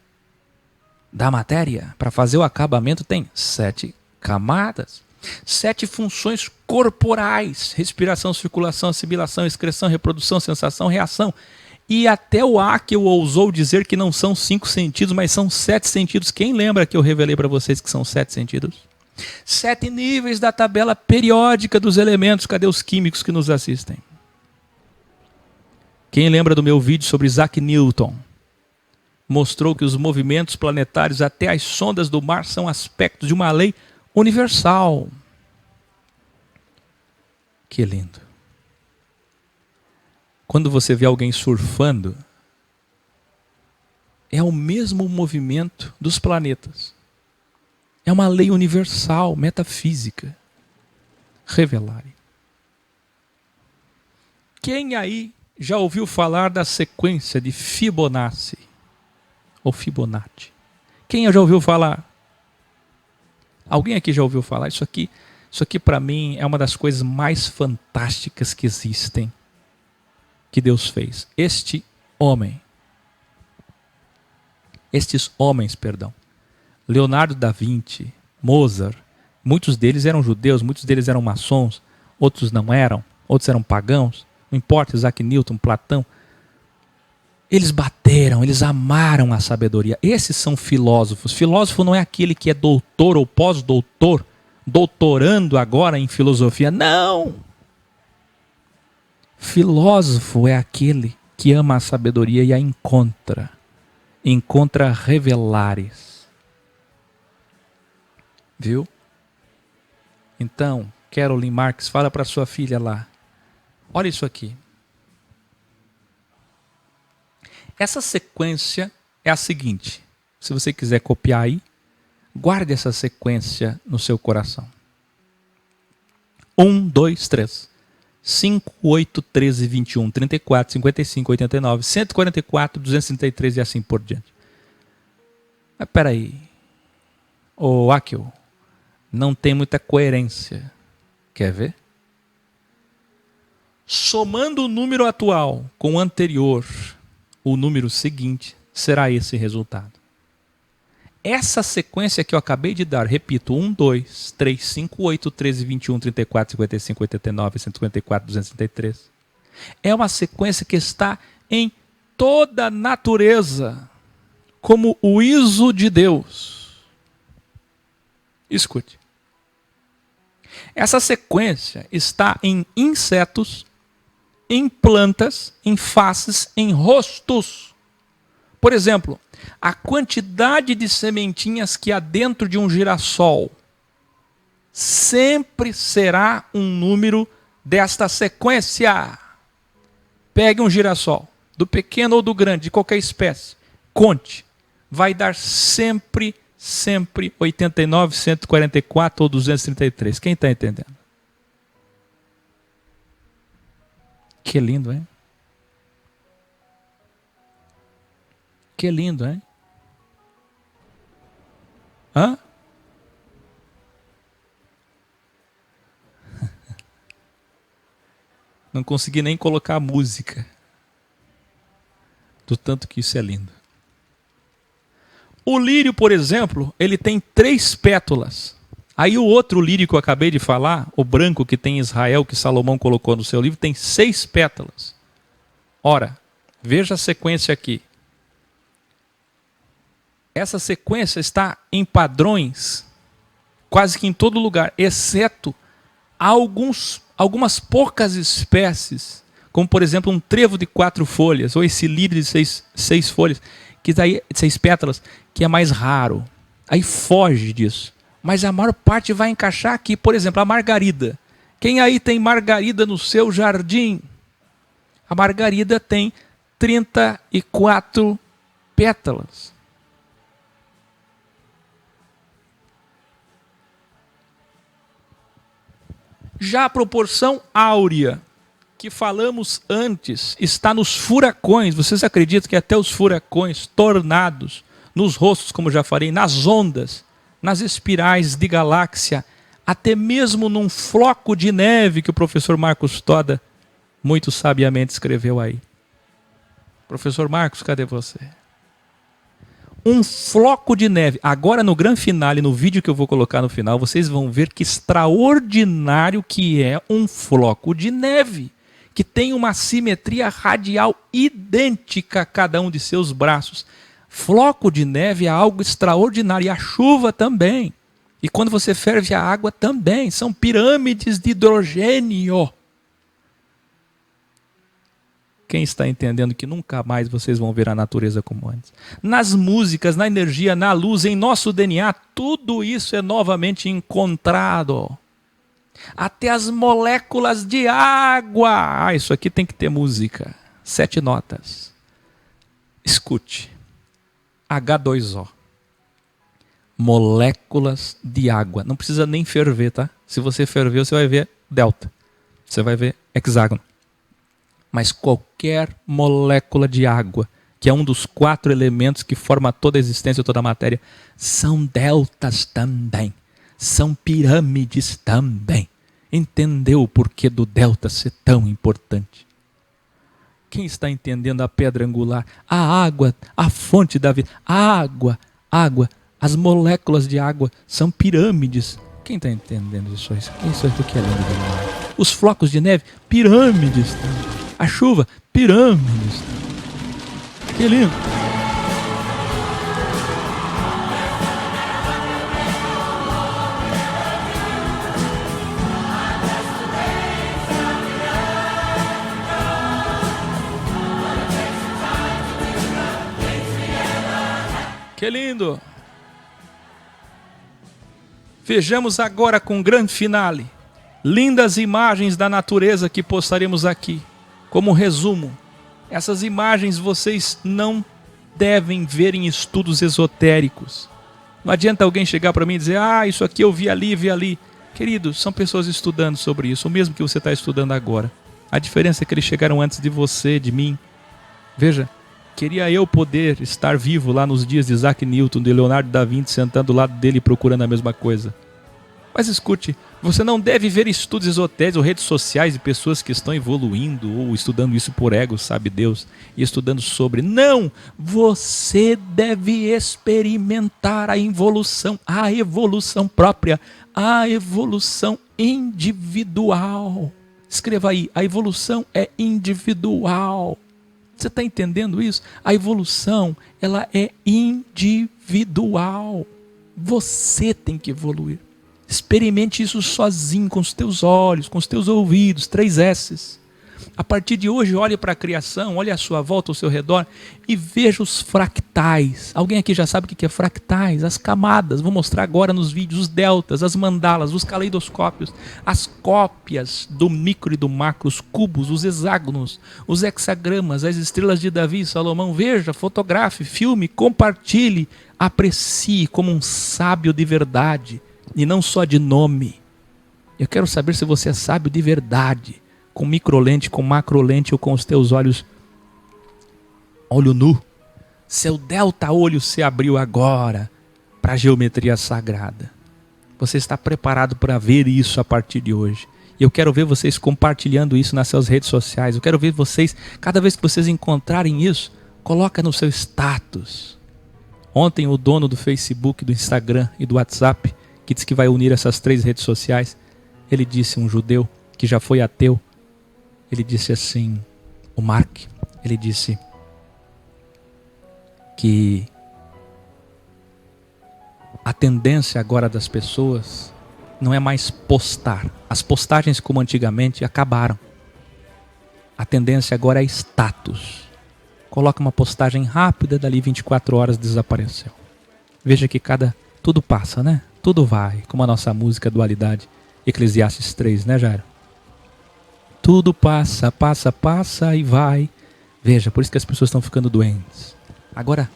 Speaker 1: da matéria, para fazer o acabamento, tem 7 camadas. 7 funções corporais: respiração, circulação, assimilação, excreção, reprodução, sensação, reação. E até o Haeckel ousou dizer que não são 5 sentidos, mas são 7 sentidos. Quem lembra que eu revelei para vocês que são 7 sentidos? 7 níveis da tabela periódica dos elementos. Cadê os químicos que nos assistem? Quem lembra do meu vídeo sobre Isaac Newton? Mostrou que os movimentos planetários até as sondas do mar são aspectos de uma lei universal. Que lindo. Quando você vê alguém surfando, é o mesmo movimento dos planetas. É uma lei universal, metafísica. Revelare. Quem aí já ouviu falar da sequência de Fibonacci? Ou Fibonacci? Quem já ouviu falar? Alguém aqui já ouviu falar? Isso aqui para mim é uma das coisas mais fantásticas que existem, que Deus fez. Estes homens, Leonardo da Vinci, Mozart, muitos deles eram judeus, muitos deles eram maçons, outros não eram, outros eram pagãos, não importa, Isaac Newton, Platão. Eles bateram, eles amaram a sabedoria. Esses são filósofos. Filósofo não é aquele que é doutor ou pós-doutor, doutorando agora em filosofia. Não! Filósofo é aquele que ama a sabedoria e a encontra. Encontra revelares. Viu? Então, Carolyn Marques, fala para sua filha lá. Olha isso aqui. Essa sequência é a seguinte. Se você quiser copiar aí, guarde essa sequência no seu coração. 1, 2, 3. 5, 8, 13, 21, 34, 55, 89, 144, 233 e assim por diante. Mas peraí. Ô Akio, não tem muita coerência. Quer ver? Somando o número atual com o anterior, o número seguinte será esse resultado. Essa sequência que eu acabei de dar, repito, 1, 2, 3, 5, 8, 13, 21, 34, 55, 89, 154, 233, é uma sequência que está em toda a natureza, como o ISO de Deus. Escute. Essa sequência está em insetos, em plantas, em faces, em rostos. Por exemplo, a quantidade de sementinhas que há dentro de um girassol sempre será um número desta sequência. Pegue um girassol, do pequeno ou do grande, de qualquer espécie, conte. Vai dar sempre 89, 144 ou 233. Quem está entendendo? Que lindo, hein? Que lindo, hein? Hã? Não consegui nem colocar a música. Do tanto que isso é lindo. O lírio, por exemplo, ele tem 3 pétalas. Aí o outro lírio que eu acabei de falar, o branco que tem em Israel, que Salomão colocou no seu livro, tem 6 pétalas. Ora, veja a sequência aqui. Essa sequência está em padrões quase que em todo lugar, exceto algumas poucas espécies, como por exemplo um trevo de 4 folhas, ou esse lírio de 6 folhas, que daí 6 pétalas, que é mais raro. Aí foge disso. Mas a maior parte vai encaixar aqui. Por exemplo, a margarida. Quem aí tem margarida no seu jardim? A margarida tem 34 pétalas. Já a proporção áurea, que falamos antes, está nos furacões. Vocês acreditam que até os furacões, tornados, nos rostos, como já falei, nas ondas, nas espirais de galáxia, até mesmo num floco de neve que o professor Marcos Toda muito sabiamente escreveu aí. Professor Marcos, cadê você? Um floco de neve. Agora no grande finale, no vídeo que eu vou colocar no final, vocês vão ver que extraordinário que é um floco de neve, que tem uma simetria radial idêntica a cada um de seus braços. Floco de neve é algo extraordinário, e a chuva também. E quando você ferve a água também, são pirâmides de hidrogênio. Quem está entendendo que nunca mais vocês vão ver a natureza como antes? Nas músicas, na energia, na luz, em nosso DNA, tudo isso é novamente encontrado. Até as moléculas de água. Ah, isso aqui tem que ter música. 7 notas. Escute. H2O. Moléculas de água. Não precisa nem ferver, tá? Se você ferver, você vai ver delta. Você vai ver hexágono. Mas qualquer molécula de água, que é um dos 4 elementos que forma toda a existência, toda a matéria, são deltas também. São pirâmides também. Entendeu o porquê do delta ser tão importante? Quem está entendendo a pedra angular? A água, a fonte da vida. A água, as moléculas de água são pirâmides. Quem está entendendo isso? Isso aqui é lindo demais. Os flocos de neve, pirâmides. A chuva, pirâmides. Que lindo. Que lindo. Vejamos agora com grande finale. lindas imagens da natureza que postaremos aqui. Como resumo, essas imagens vocês não devem ver em estudos esotéricos. Não adianta alguém chegar para mim e dizer, isso aqui eu vi ali. Querido, são pessoas estudando sobre isso, o mesmo que você está estudando agora. A diferença é que eles chegaram antes de você, de mim. Veja, queria eu poder estar vivo lá nos dias de Isaac Newton, de Leonardo da Vinci, sentando do lado dele procurando a mesma coisa. Mas escute, você não deve ver estudos esotéricos ou redes sociais de pessoas que estão evoluindo ou estudando isso por ego, sabe Deus, e estudando sobre. Não! Você deve experimentar a evolução própria, a evolução individual. Escreva aí, a evolução é individual. Você está entendendo isso? A evolução, ela é individual. Você tem que evoluir. Experimente isso sozinho, com os teus olhos, com os teus ouvidos, 3 S's. A partir de hoje, olhe para a criação, olhe à sua volta, ao seu redor e veja os fractais. Alguém aqui já sabe o que é fractais? As camadas, vou mostrar agora nos vídeos, os deltas, as mandalas, os caleidoscópios, as cópias do micro e do macro, os cubos, os hexágonos, os hexagramas, as estrelas de Davi e Salomão. Veja, fotografe, filme, compartilhe, aprecie como um sábio de verdade. E não só de nome. Eu quero saber se você é sábio de verdade. Com microlente, com macrolente ou com os teus olhos olho nu. Seu delta olho se abriu agora para a geometria sagrada. Você está preparado para ver isso a partir de hoje. E eu quero ver vocês compartilhando isso nas suas redes sociais. Eu quero ver vocês, cada vez que vocês encontrarem isso, coloca no seu status. Ontem o dono do Facebook, do Instagram e do WhatsApp, que diz que vai unir essas 3 redes sociais, ele disse, um judeu que já foi ateu, ele disse assim, o Mark, ele disse que a tendência agora das pessoas não é mais postar. As postagens como antigamente acabaram. A tendência agora é status. Coloca uma postagem rápida, dali 24 horas desapareceu. Veja que tudo passa, né? Tudo vai, como a nossa música Dualidade, Eclesiastes 3, né, Jairo? Tudo passa, passa e vai. Veja, por isso que as pessoas estão ficando doentes. Agora,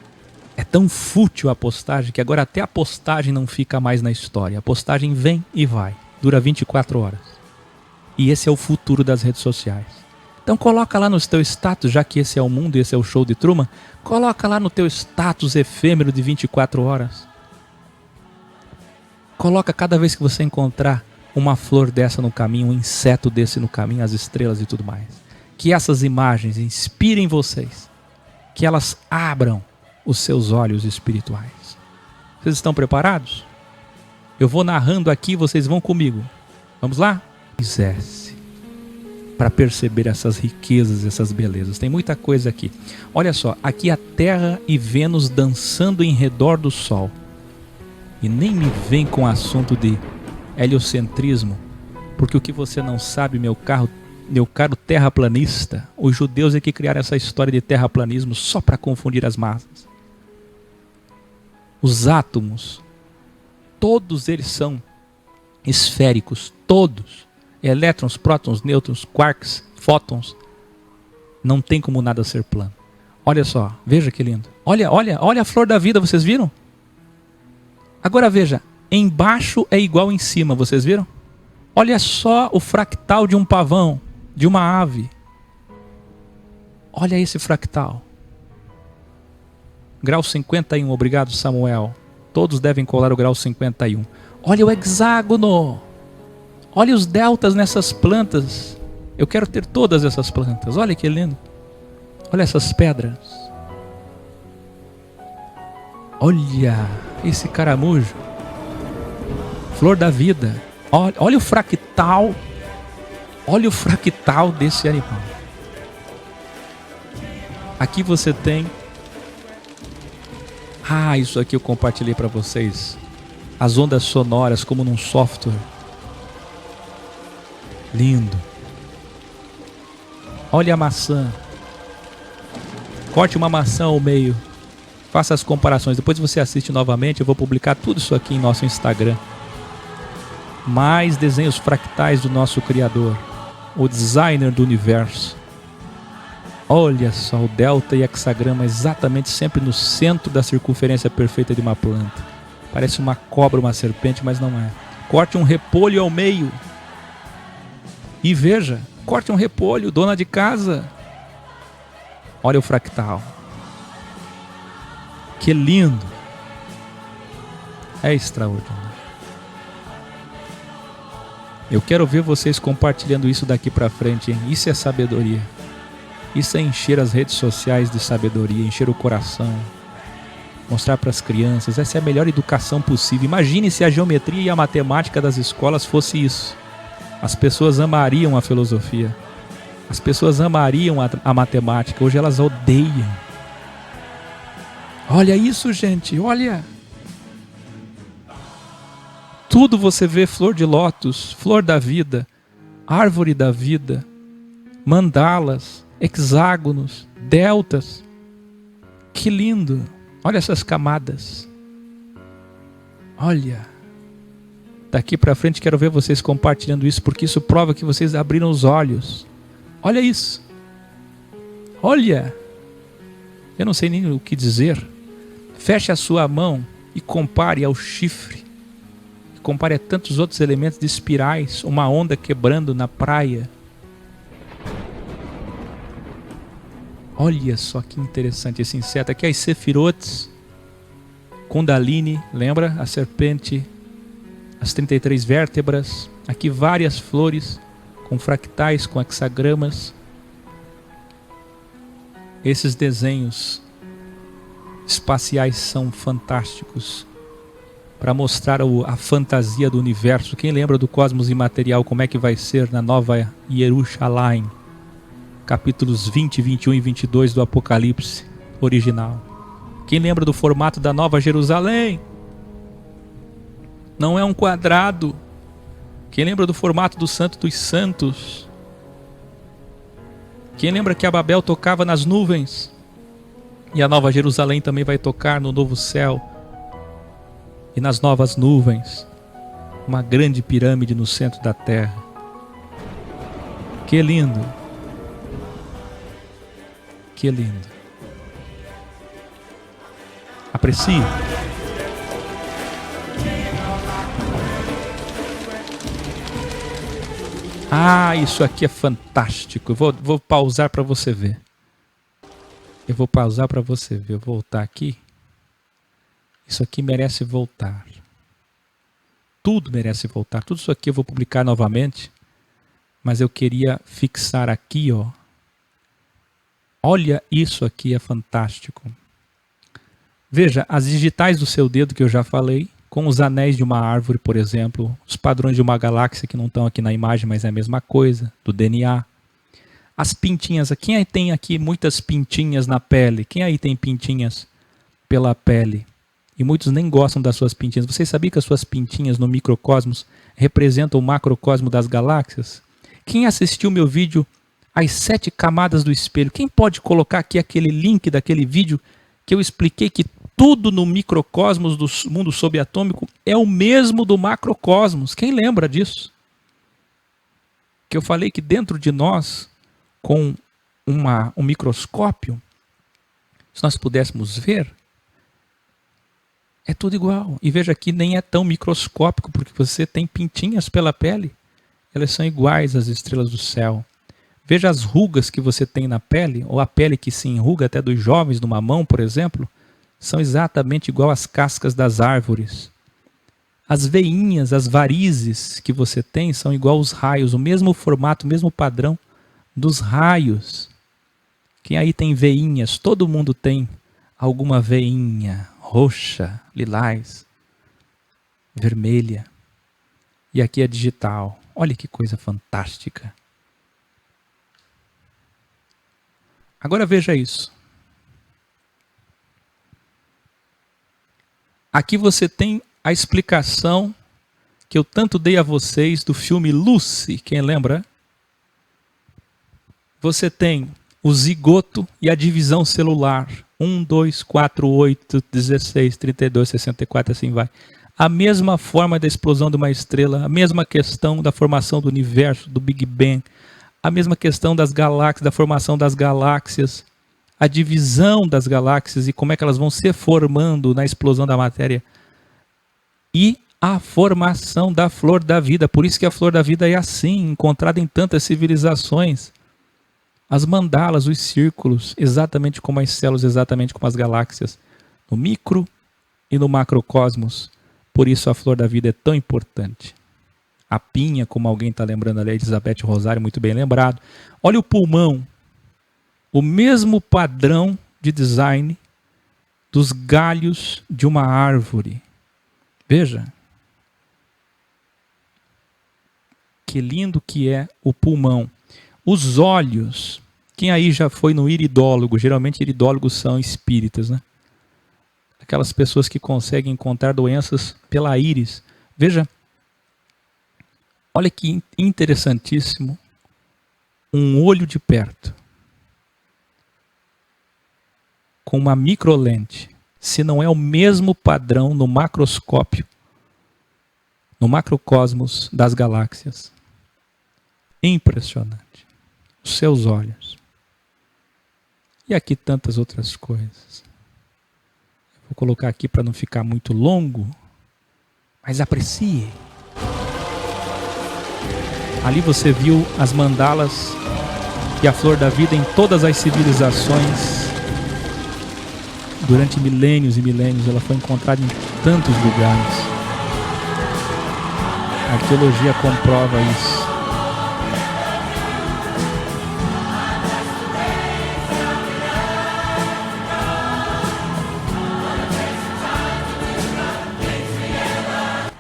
Speaker 1: é tão fútil a postagem que agora até a postagem não fica mais na história. A postagem vem e vai, dura 24 horas. E esse é o futuro das redes sociais. Então coloca lá no teu status, já que esse é o mundo e esse é o show de Truman, coloca lá no teu status efêmero de 24 horas. Coloca cada vez que você encontrar uma flor dessa no caminho, um inseto desse no caminho, as estrelas e tudo mais. Que essas imagens inspirem vocês. Que elas abram os seus olhos espirituais. Vocês estão preparados? Eu vou narrando aqui, vocês vão comigo. Vamos lá? Exerce para perceber essas riquezas, essas belezas. Tem muita coisa aqui. Olha só, aqui a Terra e Vênus dançando em redor do Sol. E nem me vem com o assunto de heliocentrismo, porque o que você não sabe, meu caro terraplanista, os judeus é que criaram essa história de terraplanismo só para confundir as massas. Os átomos, todos eles são esféricos, todos. Elétrons, prótons, nêutrons, quarks, fótons. Não tem como nada ser plano. Olha só, veja que lindo. Olha a flor da vida, vocês viram? Agora veja, embaixo é igual em cima, vocês viram? Olha só o fractal de um pavão, de uma ave. Olha esse fractal. Grau 51, obrigado Samuel. Todos devem colar o grau 51. Olha o hexágono. Olha os deltas nessas plantas. Eu quero ter todas essas plantas. Olha que lindo. Olha essas pedras. Olha esse caramujo. Flor da vida. Olha o fractal. Olha o fractal desse animal. Aqui você tem... isso aqui eu compartilhei para vocês. As ondas sonoras como num software. Lindo. Olha a maçã. Corte uma maçã ao meio. Faça as comparações. Depois você assiste novamente. Eu vou publicar tudo isso aqui em nosso Instagram. mais desenhos fractais do nosso Criador, o designer do universo. Olha só, o delta e hexagrama exatamente sempre no centro da circunferência perfeita de uma planta. Parece uma cobra, uma serpente, mas não é. Corte um repolho ao meio. E veja, corte um repolho, dona de casa. Olha o fractal. Que lindo. É extraordinário. Eu quero ver vocês compartilhando isso daqui pra frente, hein? Isso é sabedoria. Isso é encher as redes sociais de sabedoria, encher o coração, mostrar para as crianças. Essa é a melhor educação possível. Imagine se a geometria e a matemática das escolas fosse isso. As pessoas amariam a filosofia. As pessoas amariam a matemática. Hoje elas odeiam. Olha isso, gente, olha. Tudo você vê flor de lótus, flor da vida, árvore da vida, mandalas, hexágonos, deltas. Que lindo! Olha essas camadas. Olha. Daqui para frente quero ver vocês compartilhando isso, porque isso prova que vocês abriram os olhos. Olha isso. Olha. Eu não sei nem o que dizer. Feche a sua mão e compare ao chifre. Compare a tantos outros elementos de espirais, uma onda quebrando na praia. Olha só que interessante esse inseto. Aqui as sefirotes, Kundalini, lembra? A serpente, as 33 vértebras. Aqui várias flores com fractais, com hexagramas. Esses desenhos espaciais são fantásticos para mostrar a fantasia do universo. Quem lembra do cosmos imaterial, como é que vai ser na Nova Jerusalém? Capítulos 20, 21 e 22 do Apocalipse original. Quem lembra do formato da Nova Jerusalém? Não é um quadrado. Quem lembra do formato do Santo dos Santos? Quem lembra que a Babel tocava nas nuvens? E a Nova Jerusalém também vai tocar no novo céu e nas novas nuvens. Uma grande pirâmide no centro da terra. Que lindo! Que lindo! Aprecie! Ah, isso aqui é fantástico. Eu vou pausar para você ver. Eu vou pausar para você ver. Eu vou voltar aqui. Isso aqui merece voltar. Tudo merece voltar. Tudo isso aqui eu vou publicar novamente. Mas eu queria fixar aqui, ó. Olha, isso aqui é fantástico. Veja, as digitais do seu dedo que eu já falei, com os anéis de uma árvore, por exemplo, os padrões de uma galáxia que não estão aqui na imagem, mas é a mesma coisa, do DNA. As pintinhas, quem aí tem aqui muitas pintinhas na pele? Quem aí tem pintinhas pela pele? E muitos nem gostam das suas pintinhas. Vocês sabiam que as suas pintinhas no microcosmos representam o macrocosmo das galáxias? Quem assistiu meu vídeo As 7 Camadas do Espelho? Quem pode colocar aqui aquele link daquele vídeo que eu expliquei que tudo no microcosmos do mundo subatômico é o mesmo do macrocosmos? Quem lembra disso? Que eu falei que dentro de nós, com um microscópio, se nós pudéssemos ver, é tudo igual. E veja aqui, nem é tão microscópico, porque você tem pintinhas pela pele. Elas são iguais às estrelas do céu. Veja as rugas que você tem na pele, ou a pele que se enruga até dos jovens numa mão, por exemplo, são exatamente igual às cascas das árvores. As veinhas, as varizes que você tem são igual aos raios, o mesmo formato, o mesmo padrão dos raios. Quem aí tem veinhas? Todo mundo tem alguma veinha roxa, lilás, vermelha. E aqui é digital. Olha que coisa fantástica. Agora veja isso. Aqui você tem a explicação que eu tanto dei a vocês do filme Lucy. Quem lembra? Você tem o zigoto e a divisão celular. 1, 2, 4, 8, 16, 32, 64, assim vai. A mesma forma da explosão de uma estrela, a mesma questão da formação do universo, do Big Bang, a mesma questão das galáxias, da formação das galáxias, a divisão das galáxias e como é que elas vão se formando na explosão da matéria. E a formação da flor da vida. Por isso que a flor da vida é assim, encontrada em tantas civilizações. As mandalas, os círculos, exatamente como as células, exatamente como as galáxias. No micro e no macrocosmos. Por isso a flor da vida é tão importante. A pinha, como alguém está lembrando ali, Elizabeth Rosário, muito bem lembrado. Olha o pulmão. O mesmo padrão de design dos galhos de uma árvore. Veja. Que lindo que é o pulmão. Os olhos. Quem aí já foi no iridólogo? Geralmente iridólogos são espíritas, né? Aquelas pessoas que conseguem encontrar doenças pela íris. Veja. Olha que interessantíssimo. Um olho de perto. Com uma microlente. Se não é o mesmo padrão no macroscópio, no macrocosmos das galáxias. Impressionante. Os seus olhos. E aqui tantas outras coisas. Vou colocar aqui para não ficar muito longo, mas aprecie. Ali você viu as mandalas e a flor da vida em todas as civilizações. Durante milênios e milênios ela foi encontrada em tantos lugares. A arqueologia comprova isso.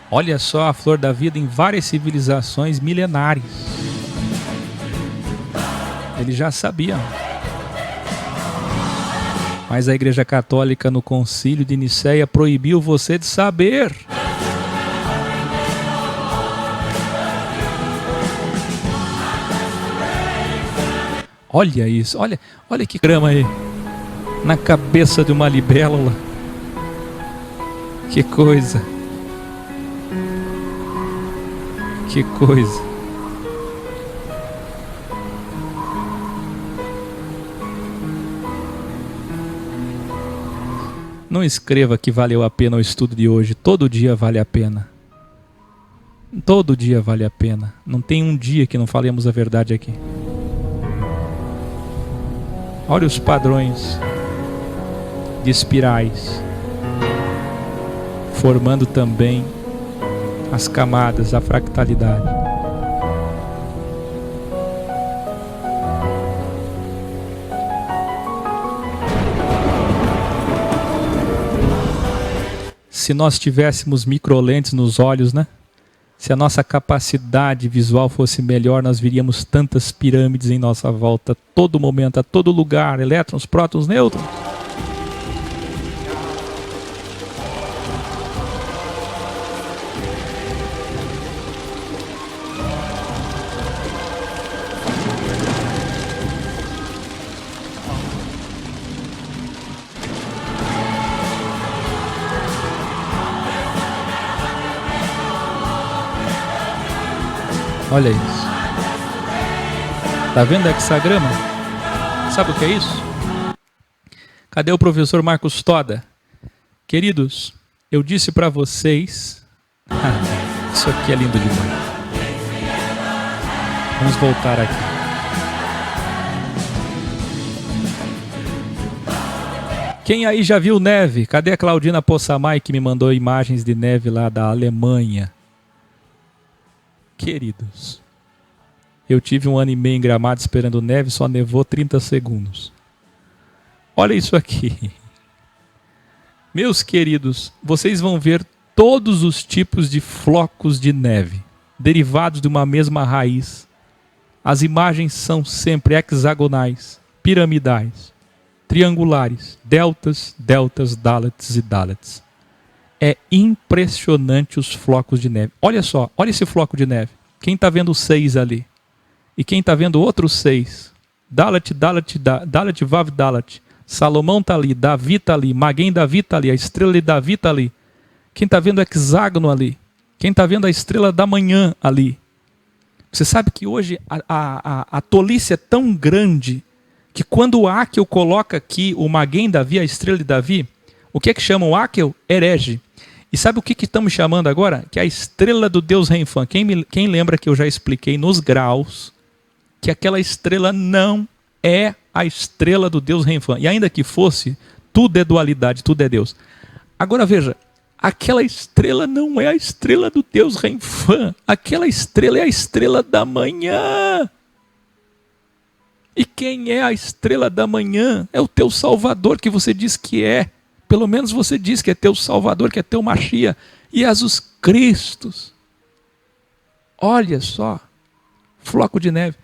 Speaker 1: Olha só a flor da vida em várias civilizações milenares. Eles já sabiam. Mas a Igreja Católica no Concílio de Nicéia proibiu você de saber. Olha isso, olha que grama aí. Na cabeça de uma libélula. Que coisa. Que coisa. Não escreva que valeu a pena o estudo de hoje. Todo dia vale a pena. Todo dia vale a pena. Não tem um dia que não falemos a verdade aqui. Olha os padrões de espirais, formando também as camadas, a fractalidade. Se nós tivéssemos microlentes nos olhos, né? Se a nossa capacidade visual fosse melhor, nós veríamos tantas pirâmides em nossa volta, a todo momento, a todo lugar, elétrons, prótons, nêutrons. Olha isso. Tá vendo hexagrama? Sabe o que é isso? Cadê o professor Marcos Toda? Queridos, eu disse para vocês... isso aqui é lindo demais. Vamos voltar aqui. Quem aí já viu neve? Cadê a Claudina Possamay que me mandou imagens de neve lá da Alemanha? Queridos, eu tive 1 ano e meio em Gramado esperando neve, só nevou 30 segundos. Olha isso aqui. Meus queridos, vocês vão ver todos os tipos de flocos de neve, derivados de uma mesma raiz. As imagens são sempre hexagonais, piramidais, triangulares, deltas, deltas, dálets e dálets. É impressionante os flocos de neve. Olha só, olha esse floco de neve. Quem está vendo 6 ali? E quem está vendo outros 6? Dalet, Dalet, Dalet, Vav, Dalet. Salomão está ali, Davi está ali, Maguen Davi está ali, a estrela de Davi está ali. Quem está vendo o hexágono ali? Quem está vendo a estrela da manhã ali? Você sabe que hoje a tolice é tão grande que quando o Áquel coloca aqui o Maguen Davi, a estrela de Davi, o que é que chama o Áquel? Herege. E sabe o que estamos chamando agora? Que é a estrela do Deus Renfã. Quem lembra que eu já expliquei nos graus que aquela estrela não é a estrela do Deus Renfã. E ainda que fosse, tudo é dualidade, tudo é Deus. Agora veja, aquela estrela não é a estrela do Deus Renfã. Aquela estrela é a estrela da manhã. E quem é a estrela da manhã? É o teu Salvador que você diz que é. Pelo menos você diz que é teu Salvador, que é teu Mashiach. Jesus Cristo. Olha só. Floco de neve.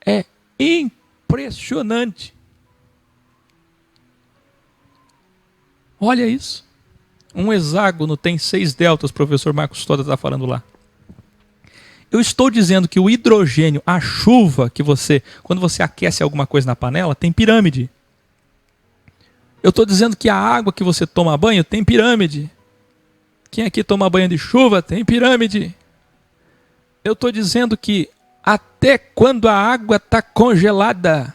Speaker 1: É impressionante. Olha isso. Um hexágono tem 6 deltas, o professor Marcos Toda está falando lá. Eu estou dizendo que o hidrogênio, a chuva que quando você aquece alguma coisa na panela, tem pirâmide. Eu estou dizendo que a água que você toma banho tem pirâmide. Quem aqui toma banho de chuva tem pirâmide. Eu estou dizendo que até quando a água está congelada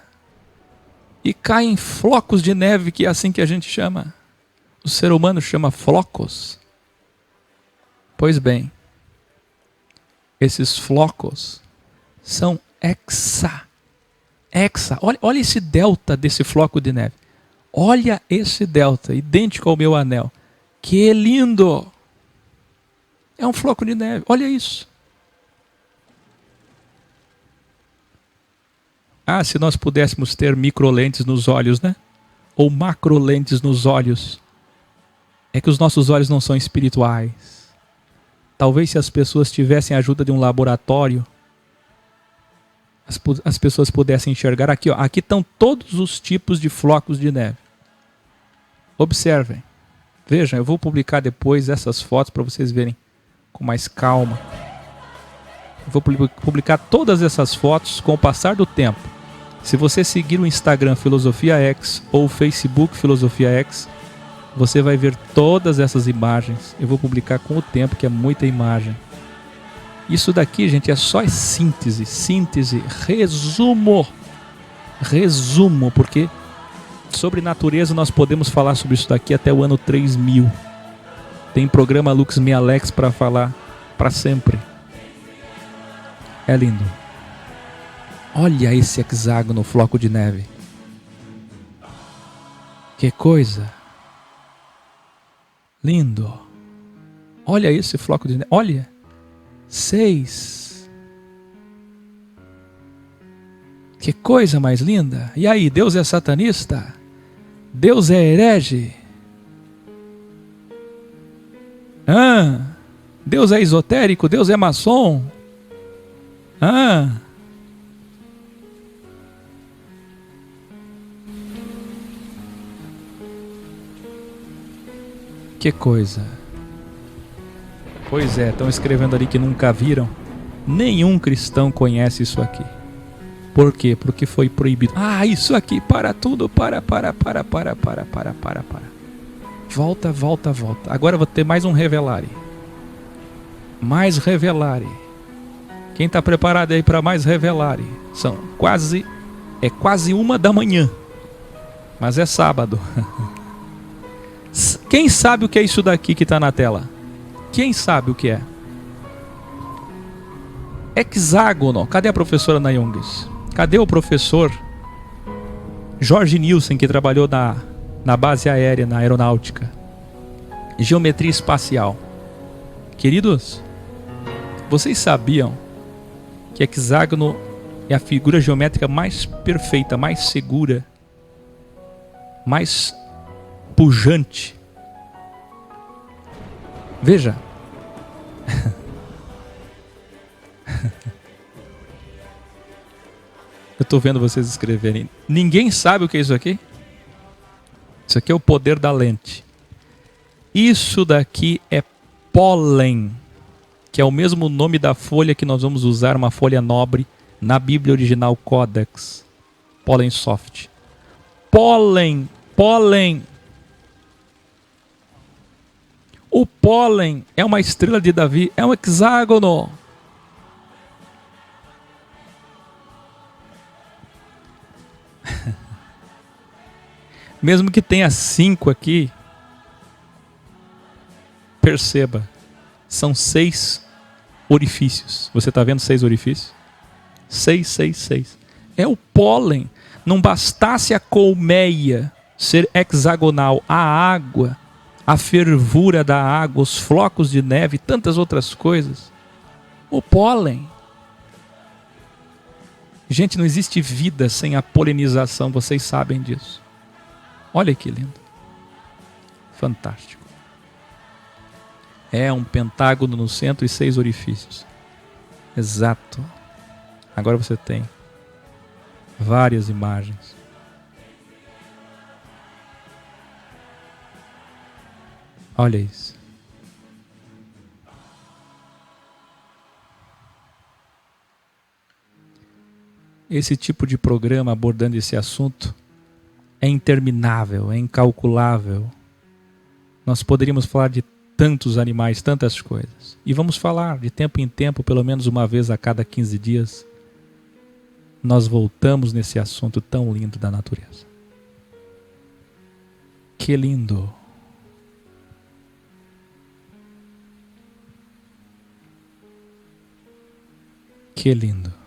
Speaker 1: e cai em flocos de neve, que é assim que a gente chama, o ser humano chama flocos. Pois bem, esses flocos são hexa. Olha esse delta desse floco de neve. Olha esse delta, idêntico ao meu anel. Que lindo! É um floco de neve, olha isso. Ah, se nós pudéssemos ter microlentes nos olhos, né? Ou macrolentes nos olhos. É que os nossos olhos não são espirituais. Talvez se as pessoas tivessem a ajuda de um laboratório, as pessoas pudessem enxergar aqui, ó. Aqui estão todos os tipos de flocos de neve. Observem. Vejam, eu vou publicar depois essas fotos para vocês verem com mais calma. Eu vou publicar todas essas fotos com o passar do tempo. Se você seguir o Instagram Filosofia X ou o Facebook Filosofia X, você vai ver todas essas imagens. Eu vou publicar com o tempo, que é muita imagem. Isso daqui, gente, é só síntese, resumo, porque sobre natureza nós podemos falar sobre isso daqui até o ano 3000. Tem programa Lux Me Alex para falar para sempre. É lindo. Olha esse hexágono, floco de neve. Que coisa. Lindo. Olha esse floco de neve. Olha. 6. Que coisa mais linda. E aí, Deus é satanista? Deus é herege? Deus é esotérico? Deus é maçom? Que coisa. Pois é, estão escrevendo ali que nunca viram. Nenhum cristão conhece isso aqui. Por quê? Porque foi proibido. Isso aqui, para tudo, para. Volta. Agora eu vou ter mais um revelare. Quem está preparado aí para mais revelare? É quase 1h, mas é sábado. Quem sabe o que é isso daqui que está na tela? Quem sabe o que é? Hexágono. Cadê a professora Nayungues? Cadê o professor Jorge Nilson, que trabalhou na base aérea, na aeronáutica? Geometria espacial. Queridos, vocês sabiam que hexágono é a figura geométrica mais perfeita, mais segura, mais pujante? Veja. Eu estou vendo vocês escreverem. Ninguém sabe o que é isso aqui? Isso aqui é o poder da lente. Isso daqui é pólen, que é o mesmo nome da folha que nós vamos usar, uma folha nobre, na Bíblia original Codex. Pólen soft. Pólen. O pólen é uma estrela de Davi, é um hexágono. Mesmo que tenha 5 aqui, perceba, são 6 orifícios. Você está vendo 6 orifícios? 6, 6, 6. É o pólen. Não bastasse a colmeia ser hexagonal, a água, a fervura da água, os flocos de neve e tantas outras coisas. O pólen. Gente, não existe vida sem a polinização, vocês sabem disso. Olha que lindo. Fantástico. É um pentágono no centro e 6 orifícios. Exato. Agora você tem várias imagens. Olha isso. Esse tipo de programa abordando esse assunto é interminável, é incalculável. Nós poderíamos falar de tantos animais, tantas coisas. E vamos falar de tempo em tempo, pelo menos uma vez a cada 15 dias. Nós voltamos nesse assunto tão lindo da natureza. Que lindo! Que lindo!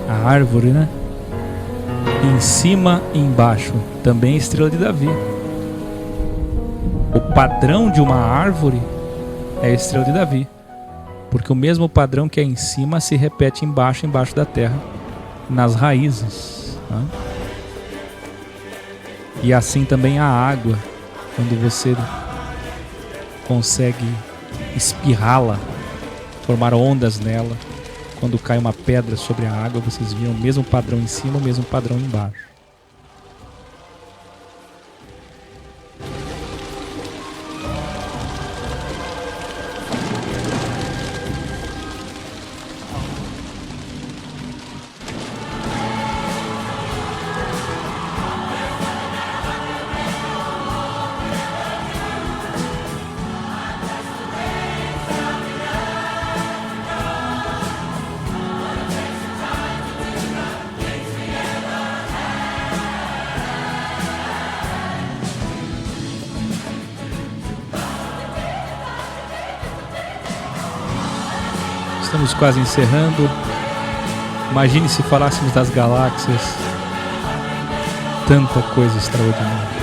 Speaker 1: A árvore, né? Em cima e embaixo, também é estrela de Davi. O padrão de uma árvore é a estrela de Davi, porque o mesmo padrão que é em cima se repete embaixo da terra, nas raízes, né? E assim também a água, quando você consegue espirrá-la, formar ondas nela. Quando cai uma pedra sobre a água, vocês viram o mesmo padrão em cima, o mesmo padrão embaixo. Estamos quase encerrando. Imagine se falássemos das galáxias. Tanta coisa extraordinária.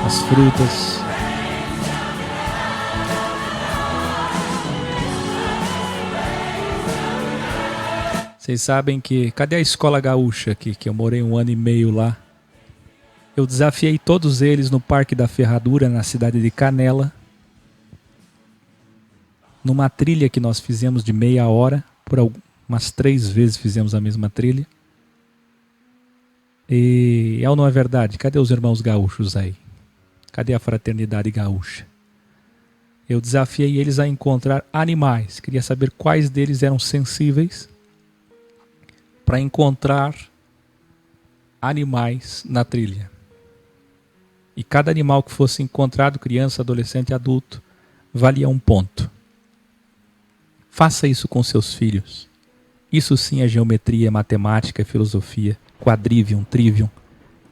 Speaker 1: As frutas. Vocês sabem que... Cadê a escola gaúcha aqui? Que eu morei 1 ano e meio lá. Eu desafiei todos eles no Parque da Ferradura, na cidade de Canela. Numa trilha que nós fizemos de meia hora. Por umas 3 vezes fizemos a mesma trilha. E é ou não é verdade? Cadê os irmãos gaúchos aí? Cadê a fraternidade gaúcha? Eu desafiei eles a encontrar animais. Queria saber quais deles eram sensíveis para encontrar animais na trilha. E cada animal que fosse encontrado, criança, adolescente, adulto, valia 1 ponto. Faça isso com seus filhos. Isso sim é geometria, matemática, filosofia, quadrivium, trivium.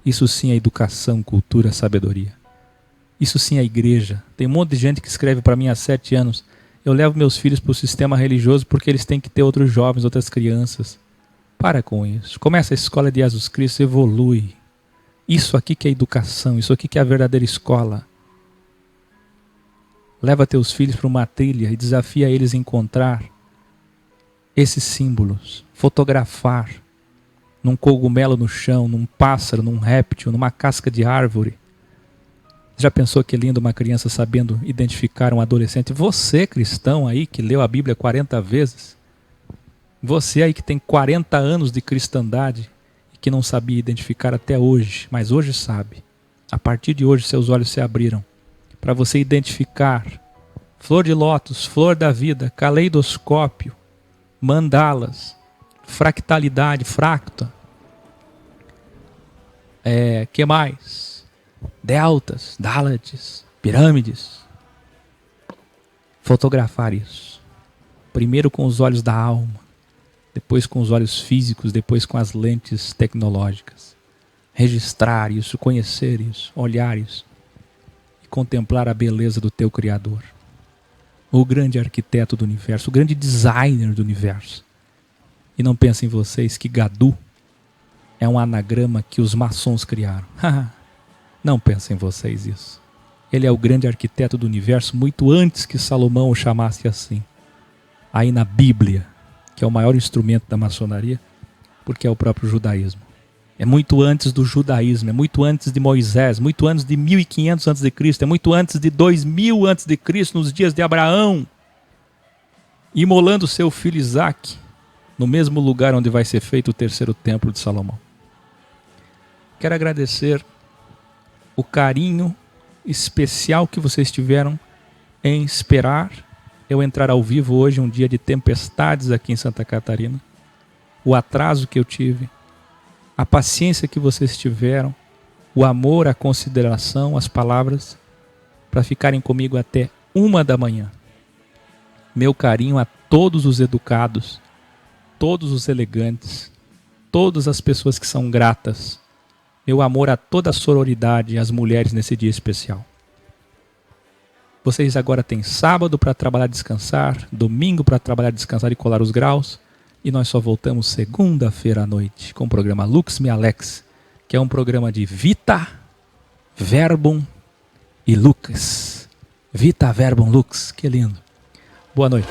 Speaker 1: Isso sim é educação, cultura, sabedoria. Isso sim é igreja. Tem um monte de gente que escreve para mim há 7 anos. Eu levo meus filhos para o sistema religioso porque eles têm que ter outros jovens, outras crianças, Para com isso. Começa a escola de Jesus Cristo, evolui. Isso aqui que é educação, isso aqui que é a verdadeira escola. Leva teus filhos para uma trilha e desafia eles a encontrar esses símbolos. Fotografar num cogumelo no chão, num pássaro, num réptil, numa casca de árvore. Já pensou que lindo uma criança sabendo identificar um adolescente? Você, cristão aí, que leu a Bíblia 40 vezes. Você aí que tem 40 anos de cristandade e que não sabia identificar até hoje, mas hoje sabe. A partir de hoje seus olhos se abriram para você identificar flor de lótus, flor da vida, caleidoscópio, mandalas, fractalidade, fracta. Que mais? Deltas, dálates, pirâmides. Fotografar isso. Primeiro com os olhos da alma, depois com os olhos físicos, depois com as lentes tecnológicas. Registrar isso, conhecer isso, olhar isso e contemplar a beleza do teu Criador. O grande arquiteto do universo, o grande designer do universo. E não pensem vocês que Gadu é um anagrama que os maçons criaram. Não pensem vocês isso. Ele é o grande arquiteto do universo muito antes que Salomão o chamasse assim. Aí na Bíblia, que é o maior instrumento da maçonaria, porque é o próprio judaísmo. É muito antes do judaísmo, é muito antes de Moisés, muito antes de 1500 a.C., é muito antes de 2000 a.C., nos dias de Abraão, imolando seu filho Isaque, no mesmo lugar onde vai ser feito o terceiro templo de Salomão. Quero agradecer o carinho especial que vocês tiveram em esperar eu entrar ao vivo hoje, um dia de tempestades aqui em Santa Catarina, o atraso que eu tive, a paciência que vocês tiveram, o amor, a consideração, as palavras, para ficarem comigo até 1 da manhã. Meu carinho a todos os educados, todos os elegantes, todas as pessoas que são gratas. Meu amor a toda a sororidade e as mulheres nesse dia especial. Vocês agora têm sábado para trabalhar e descansar, domingo para trabalhar, descansar e colar os graus. E nós só voltamos segunda-feira à noite com o programa Lux Me Alex, que é um programa de Vita, Verbum e Lux. Vita, Verbum, Lux. Que lindo. Boa noite.